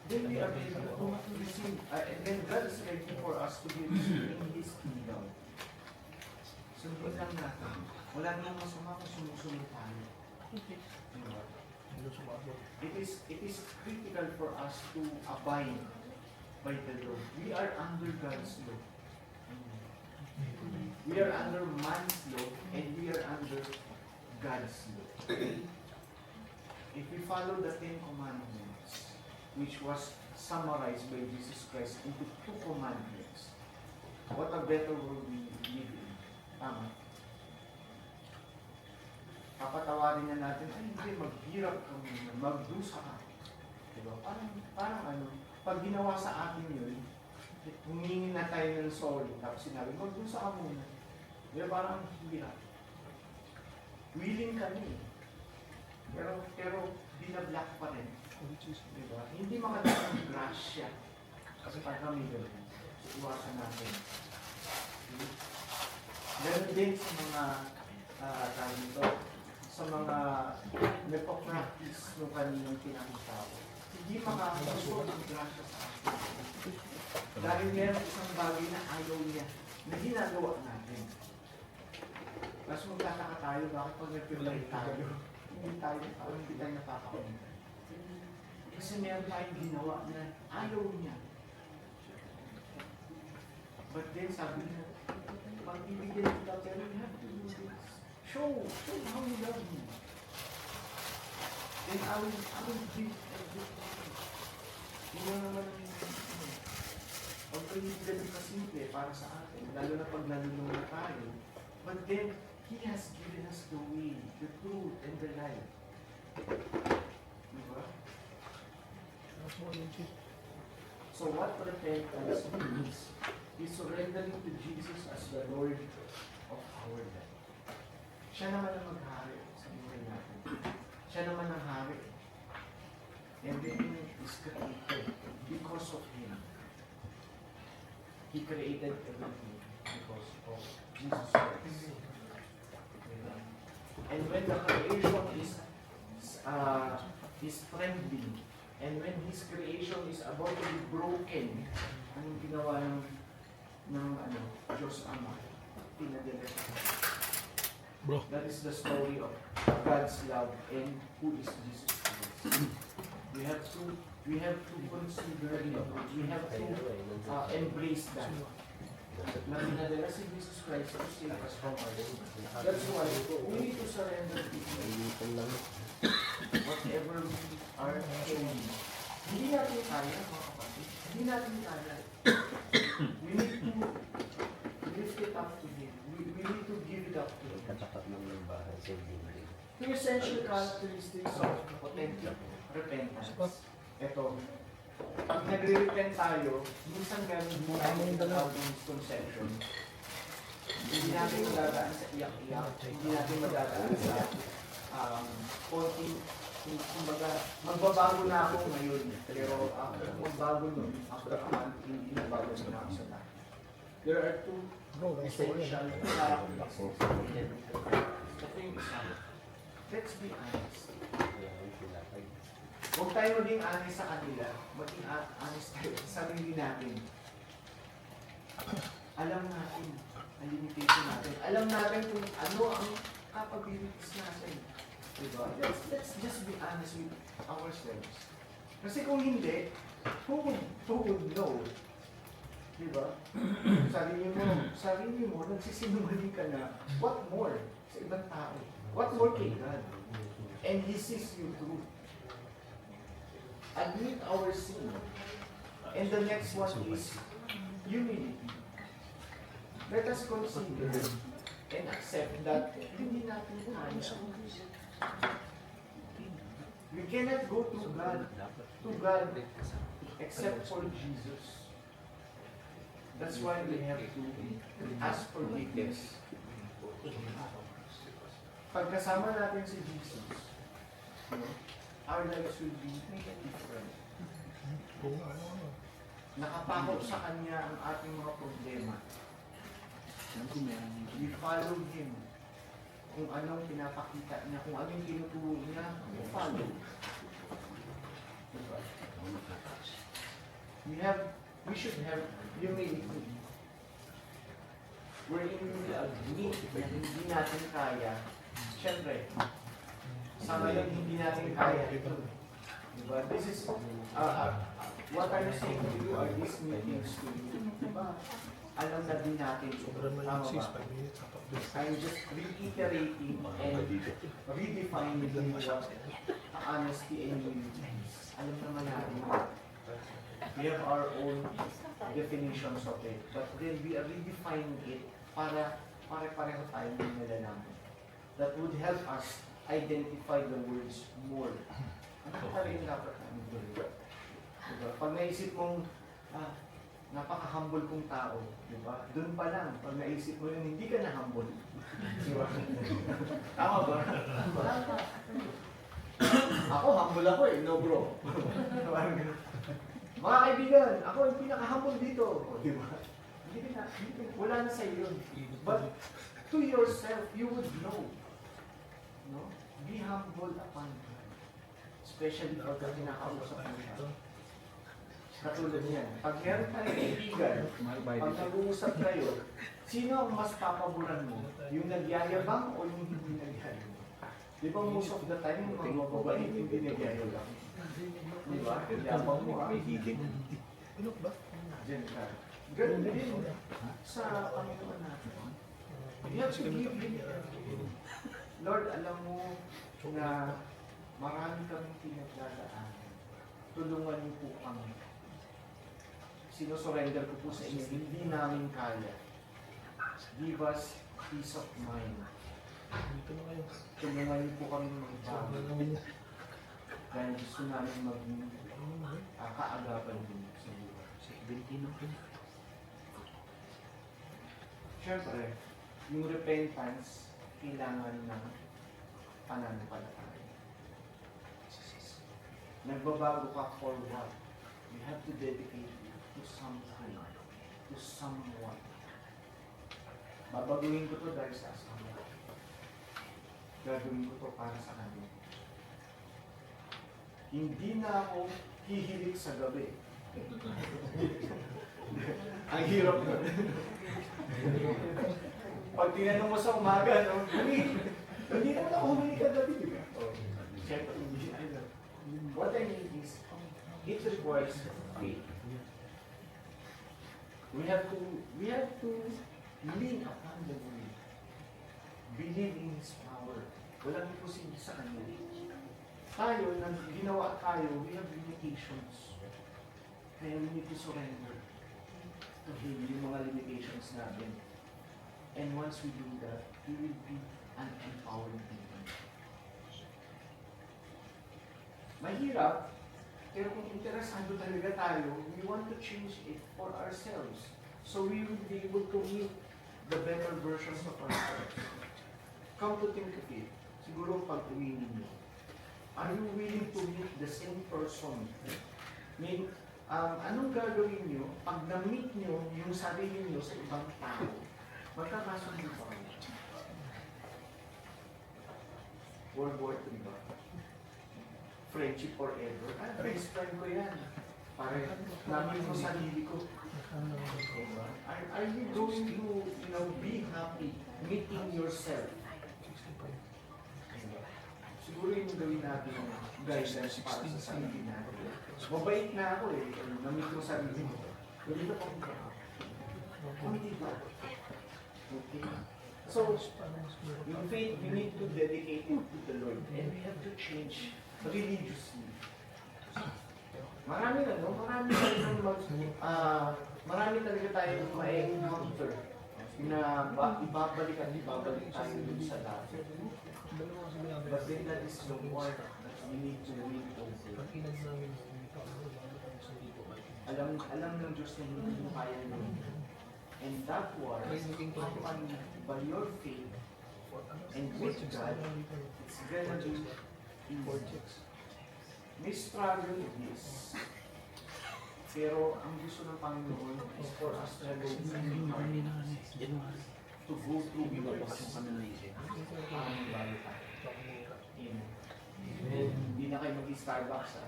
then we are able to receive, and then God is ready for us to be receiving His kingdom. Sundin lang natin. Wala nang masama kung sumusunod tayo. Diba? It is critical for us to abide by the law. We are under God's law. We are under man's law and we are under God's law. If we follow the 10 commandments, which was summarized by Jesus Christ into 2 commandments, what a better world we live in. Tama. Papatawarin na natin, ay hindi, maghirap ka muna, magdusa ka. Diba? Parang ano, pag ginawa sa atin yun, humingi na tayo ng sorry, tapos sinabi, magdusa ka muna. Diba parang hirap. Willing kami. Pero binablock pa rin. Diba? Hindi makadalang grasya. Kasi pag kami gano'n, iwasan natin. Ganun din sa mga tao nito, sa mga nagpa-practice ng kanilang pinakitao. Hindi makakasok ang grasya sa atin. Dahil meron isang bagay na ayaw niya na ginagawa natin. Mas magtataka tayo, bakit pag nag-pray tayo, hindi tayo napapakita. Kasi meron tayong ginawa na ayaw niya. But then sabi niya, pag ibigyan kita, pero you have to do this. Show how you love me. Then I will give everything. Hindi naman pag pinigyan ka simple para sa atin, lalo na pag nalulung na tayo. But then, He has given us the way, the truth, and the life. Diba? So what repentance means is surrendering to Jesus as the Lord of our life. Siya naman ang maghari sa buhay natin. Siya naman ang hari. Everything is created because of Him. He created everything because of Jesus Christ. And when the creation is trembling, and when His creation is about to be broken, anong ginawa ng Diyos Ama? Pinadala. Bro. That is the story of God's love and who is Jesus Christ. We have to consider it. We have to embrace that. Na pinadala si Jesus Christ to save us from our sin. That's why we need to surrender to Him. Two essential characteristics of authentic repentance. Ito, pag nagre-repent tayo, minsan meron mo tayong misconception. Hindi natin madadaan sa iyak-iyak, hindi natin madadaan sa konting, kumbaga, magbabago na ako ngayon, pero after magbago nun, after a month, hindi nabago na ako sa lahat. There are two essential characteristics. Ito yung isa. Let's be honest. Huwag tayo maging honest sa kanila, maging honest tayo sa sarili natin. Alam natin ang limitation natin. Alam natin kung ano ang capabilities natin. Diba? Let's just be honest with ourselves. Kasi kung hindi, who would know? Diba? Sarili mo, nagsisinungaling ka na, what more sa ibang tao? What more kay God? And He sees you through. Admit our sin. And the next one is humility. Let us consider and accept that hindi natin kaya. We cannot go to God except for Jesus. That's why we have to ask forgiveness. Pagkasama natin si Jesus, our lives will be different. Nakapako sa Kanya ang ating mga problema. We follow Him. Kung anong pinapakita niya, kung anong tinuturo niya, we follow. We should have humility. Wherein we admit na hindi natin kaya. Siyempre, sa ngayon hindi natin kaya ito. Diba? This is, what I'm saying to you are these meetings to you. Diba? Alam na din natin. Tama ba? I'm just reiterating and redefining what honesty and humility is. Alam naman natin. We have our own definitions of it. But then we are redefining it para pare-pareho tayo ng nalalaman. That would help us identify the words more. Ano pa rin dapat namin gawin? Diba? Pag naisip mong, napaka-humble kong tao, diba? Doon pa lang, pag naisip mo yun, hindi ka na humble. Diba? Tama ba? Ako, humble ako eh, no bro. Mga kaibigan, ako yung pinaka-humble dito. Diba? Wala na sa iyo. But to yourself, you would know. No? Be humble upon God. Especially pag kinakausap mo siya. Katulad niyan. Pag meron tayong kaibigan, pag nag-uusap kayo, sino ang mas papaboran mo? Yung nagyayabang o yung hindi nagyayabang? Di ba most of the time, yung mga babae hindi nagyayabang? Di ba? Yabang mo ah. Diyan ka. Ganun din sa Panginoon natin. You have to give Him everything. Lord, alam mo na marami kaming pinagdadaan. Tulungan niyo po kami. Sinusurrender ko po sa inyo, hindi namin kaya. Give us peace of mind. Tulungan niyo po kami magbago. Dahil gusto namin maging kaagapan din sa buhay. Siyempre, yung repentance, kailangan ng pananampalataya. Nagbabago ka for what? You have to dedicate to something, to someone. Babaguhin ko to dahil sa asawa. Gagawin ko to para sa kanya. Hindi na ako hihilik sa gabi. Ang hirap nun. Pag tinanong mo sa umaga, no? Hindi naman ako humilig ka gabi, di ba? Siyempre, hindi na. What I mean is, it requires faith. We have to lean upon the word. Believe in His power. Walang imposible sa Kanya. Tayo, nang ginawa tayo, we have limitations. Kaya we need to surrender to Him yung mga limitations natin. And once we do that, we will be an empowering people. Mahirap, pero kung interesado talaga tayo, we want to change it for ourselves. So we will be able to meet the better versions of ourselves. Come to think of it, siguro pag uwi ninyo, are you willing to meet the same person? Anong gagawin nyo pag na-meet nyo yung sarili nyo sa ibang tao? Magkakasundo ba kayo? World War III ba? Friendship forever? Best friend ko yan. Pare, namin ko sarili ko. Diba? Are you going to, be happy meeting yourself? Siguro yung gawin natin guidance para sa sarili natin. Mabait na ako eh. Namit ko sarili mo. Hindi na pa hindi ba? Okay. So, in faith, we need to dedicate it to the Lord. And we have to change religiously. Marami talaga tayong ma-encounter na ibabalik tayo dun sa dati. But then that is the war that we need to win over. Alam ng Diyos na hindi mo kaya nyo. And that war, by your faith and with God, it's gonna be easy. May struggle this. Pero ang gusto ng Panginoon is for us to go through wars. Hindi na kayo mag-Starbucks ha.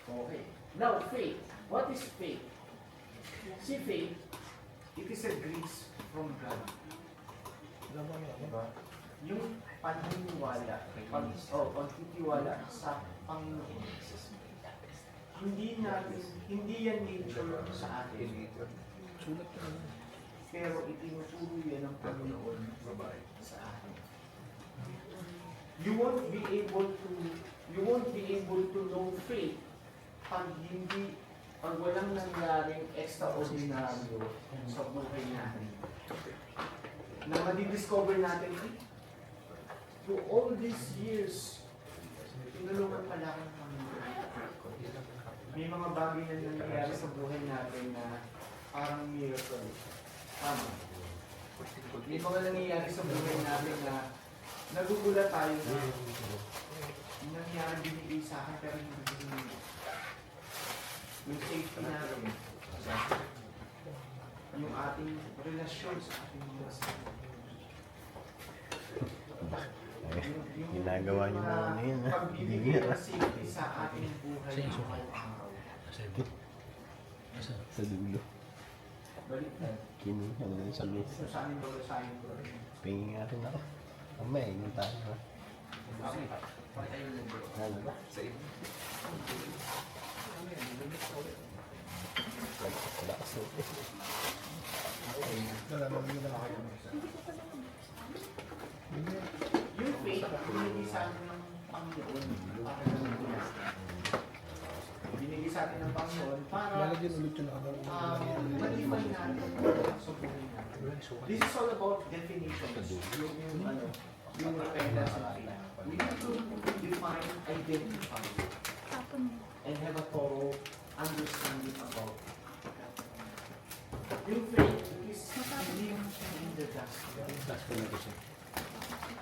Okay. Now, faith. What is faith? See, faith, it is a grace from God. Diba? Yung paniniwala, pagtitiwala sa Panginoon. Hindi yan nature sa atin. Pero itinuturo yan ng Panginoon sa atin. You won't be able to know faith pag hindi, pag walang nangyaring extraordinaryo sa buhay natin. Na madidiscover natin, to all these years, tinulungan pala ng Panginoon. May mga bagay na nangyayari sa buhay natin na parang miracle. Tama. May mga nangyayari sa buhay natin na nagugulat tayo na yung nangyayari binigay sa akin pero hindi binigay. Yung safety natin, yung ating relasyon sa ating mga Ginagawa niyo na ano yun, ha? pagbibigay ng safety sa ating buhay ng araw-araw. Sa dulo. Balik na. Kinuha na sa loob. So, saan yung babasahin ko? Pingin nga rin ako. Mamaya, yung tayo. Ha? Okay. Patayin mo bro. Ano ba? Sa iyo. Wala ka sa Yung faith, binigay sa atin ng Panginoon para binigay sa atin ng Panginoon para malifay natin sa buhay natin. This is all about definitions. Yung repentance of faith. We need to define, identify, and have a thorough understanding about that. Yung faith is believing in the gospel.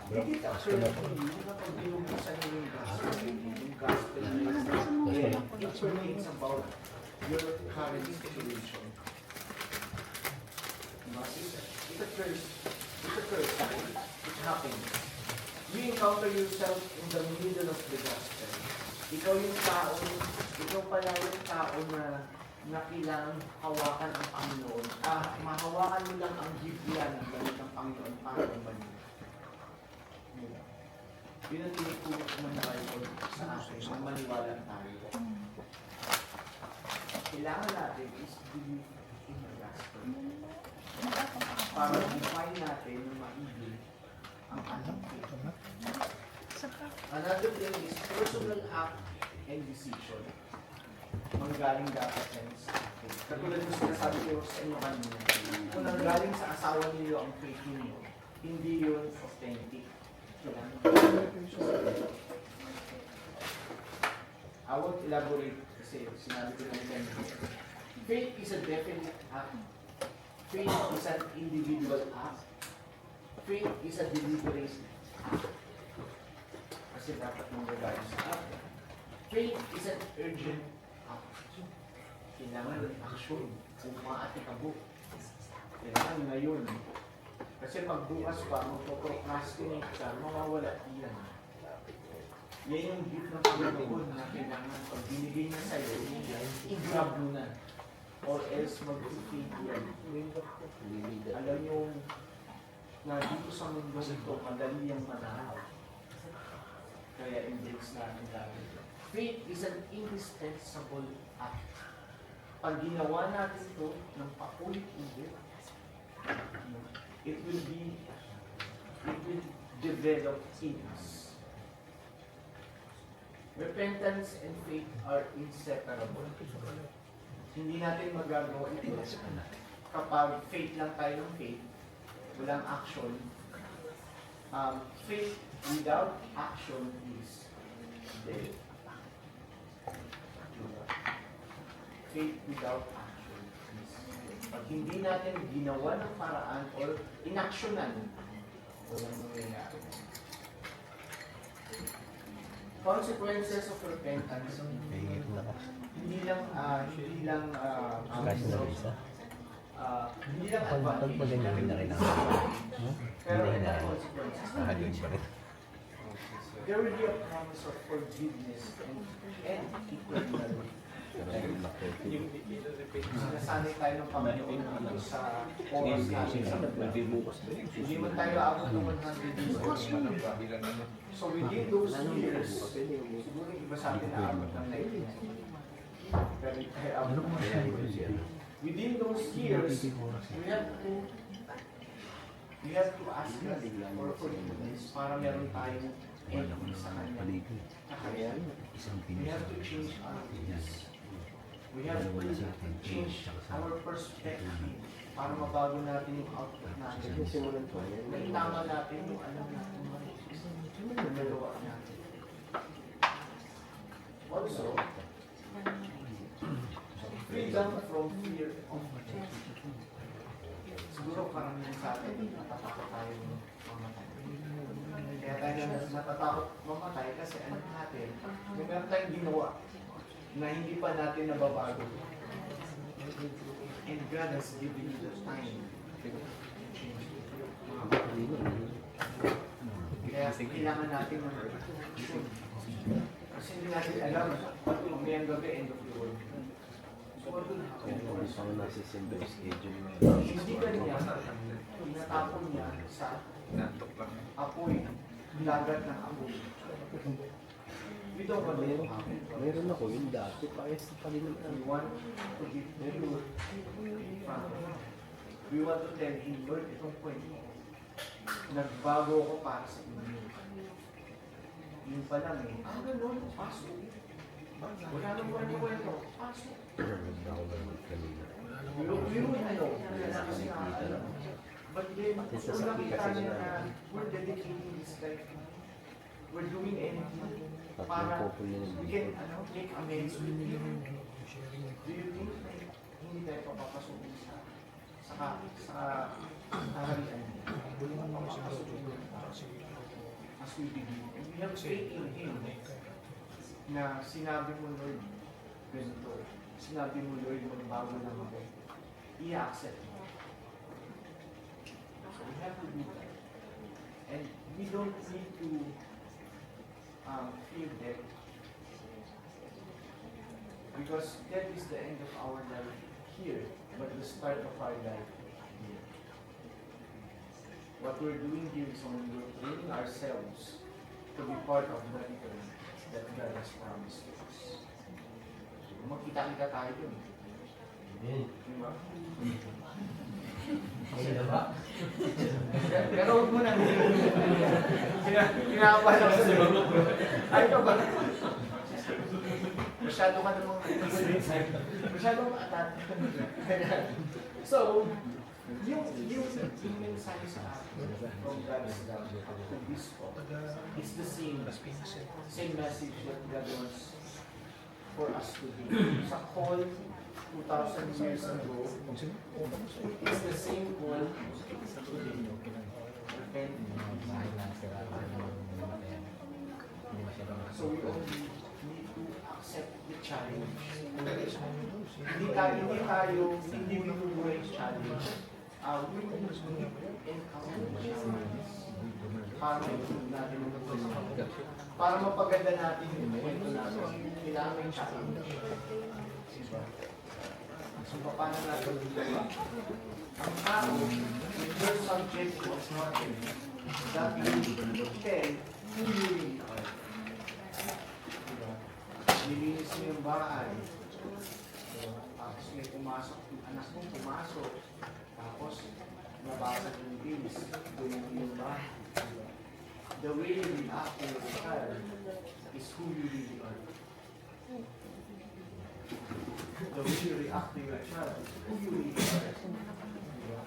Did it occur to you na pag binubuksan niyo yung gospel it pertains about your current situation? It occurs, it happens. You encounter yourself in the middle of the gospel. Ikaw pala yung tao na kailangang hawakan ang Panginoon. Mahawakan mo lang ang Biblia ng damit ng Panginoon para umanin. Yun ang tinutulog ng Bible sa akin, na maniwala tayo. Kailangan natin is believe in the gospel. Para define natin na maigi ang ating faith. Another thing is personal act and decision. Manggaling dapat yan sa akin. Katulad mo sinasabi ko sa inyo kanina, kung nanggaling sa asawa niyo ang faith niyo, hindi yun authentic. elaborate kasi sinabi ko lang yan. Faith is a definite act. Faith is an individual act. Faith is a deliberate act. Kasi dapat mong gagawin sa act. Faith is an urgent act. Kailangan ng action. Umaatikabo. Kailangan ngayon. Kasi magbukas pa, magpo-procrastinate ka, mawawala yan. Yan yung gift ng Panginoon na kailangan pag binigay niya sa'yo, i-grab mo na. Or else mag-faith yan. Alam niyo na dito sa mundo ito, madali yung manahal. Kaya embrace natin lagi. Faith is an indispensable act. Pag ginawa natin ito ng paulit-ulit, it will develop in us. Repentance and faith are inseparable. Hindi natin magagawa ito kapag faith lang tayo ng faith, walang action. Faith without action is dead. Faith without action is dead. Pag hindi natin ginawa ng paraan or inaksyonan, walang nangyayari. Consequences of repentance. Pahingit na ako. Hindi lang Kasi na isa. hindi lang Pag advantage. maganyan na rin ako. Pero Hindi ito na consequences. nakalim pa rin. There will be a promise of forgiveness and eternal. Pero yung laki. Sinasanay tayo ng Panginoon sa oras natin sa mundo. Hindi man tayo aabot ng 100 years. So within those years, siguro yung iba sa atin aabot ng 90. Pero hindi tayo aabot ng 100. Within those years, we have to ask God for forgiveness para meron tayong entry sa Kanya. Kaya, we have to change our ways. We have to change our perspective para mabago natin yung outlook natin. Naitama natin yung alam natin yung nagawa natin. Also, freedom from fear of death. Siguro karamihan sa atin, natatakot tayo mamatay. Kaya tayo natatakot mamatay kasi alam natin, may meron tayong ginawa na hindi pa natin nababago. And God has given you the time to change it. Kaya kailangan natin ng action. Kasi hindi natin alam, mamayang gabi, end of the world. So what will happen? Kaya kung nasisimba yung schedule mo. Hindi ka niya, tinatapon niya sa apoy, lagat ng apoy. We don't want to happen. Meron ako yung dati pa pa din naman. We want to give you we want to tell him, Lord, itong point mo. Nagbago ako para sa inyo. Yun pa lang eh. Ganun, pasok. Wala nang kwento, pasok. Nagda ako naman kanina. We would know. Kasi alam. But then, kung nakita niya na we're dedicating this life, we're doing anything para we can make amends with you. Do you think hindi tayo papapasukin sa kaharian niya? Papapasukin as we begin. And we have faith in Him na sinabi mo, Lord, ganito. Sinabi mo, Lord, magbago na ako. I-accept mo. So we have to do that. And we don't need to feel death. Because death is the end of our life here, but the start of our life here. What we're doing here is only we're training ourselves to be part of the return that God has promised to us. Magkita-kita tayo dun. Diba? Pero huwag mo nang kinakabahan ako sa mga ay ka ba? Masyado ka namang masyado ka atat. So, yung mensahe sa atin from God's love to this call, it's the same message that God wants for us to do. Sa call 2,000 years ago, it's the same call today. Repent. So we only need to accept the challenge. Hindi tayo buhay challenge. We will encounter challenges. Para ma-improve natin ang pagkakas. Para mapaganda natin yung kwento natin. Kailangan may challenge. Diba? So paano natin diba? Ang tao, if your subject was nothing, that you tell who you really are. Diba? Nilinis mo yung bahay. Diba? Tapos may pumasok, yung anak mong pumasok. Tapos, nabasag yung bills. Doon yung bahay. Diba? The way you react to your child is who you really are. The way you react to your child is who you really are. Diba?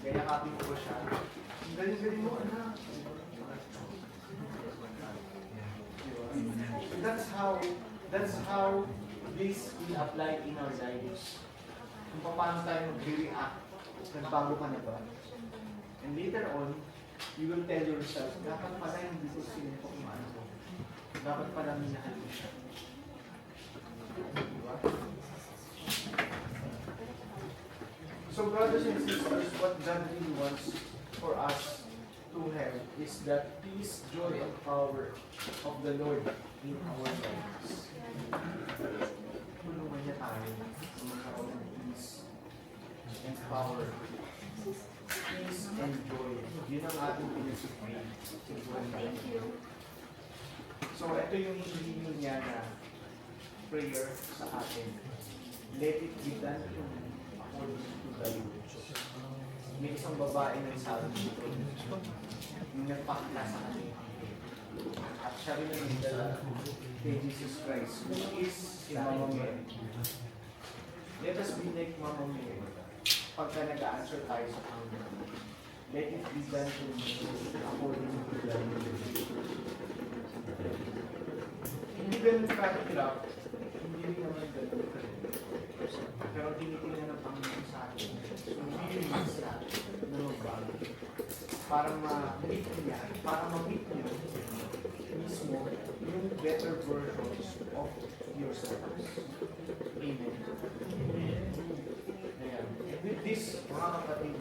Kaya kapit ko siya. Ang galing-galing mo, anak. That's how this will apply in our lives. Kung paano tayo mag-react, nagbago ka na ba? And later on, you will tell yourself, dapat pala hindi ko sinuntok yung ano ko. Dapat pala minahal ko siya. Diba? So brothers and sisters, what God really wants for us to have is that peace, joy, and power of the Lord in our lives. Tulungan niya tayo sa magkaroon ng peace and power. Peace and joy. Yun ang ating pinag-pray. Thank you. So ito yung hinihingi niya na prayer sa atin. Let it be done according to the will. May isang babae ng sabi dito yung nagpakita sa atin. At siya rin ang nagdala kay Jesus Christ, who is si Mama Mary. Let us be like Mama Mary. Pagka nag-answer tayo sa Kanya, let it be done to me according to the will. Hindi ganun ka-hirap, hindi rin naman ganun ka-hirap. Pero tinitingnan ng Panginoon sa atin. So, hindi sa na magbago. Para ma-meet niya, para ma-meet niyo mismo yung better versions of yourselves. Amen. Ayan. With this, mga kapatid,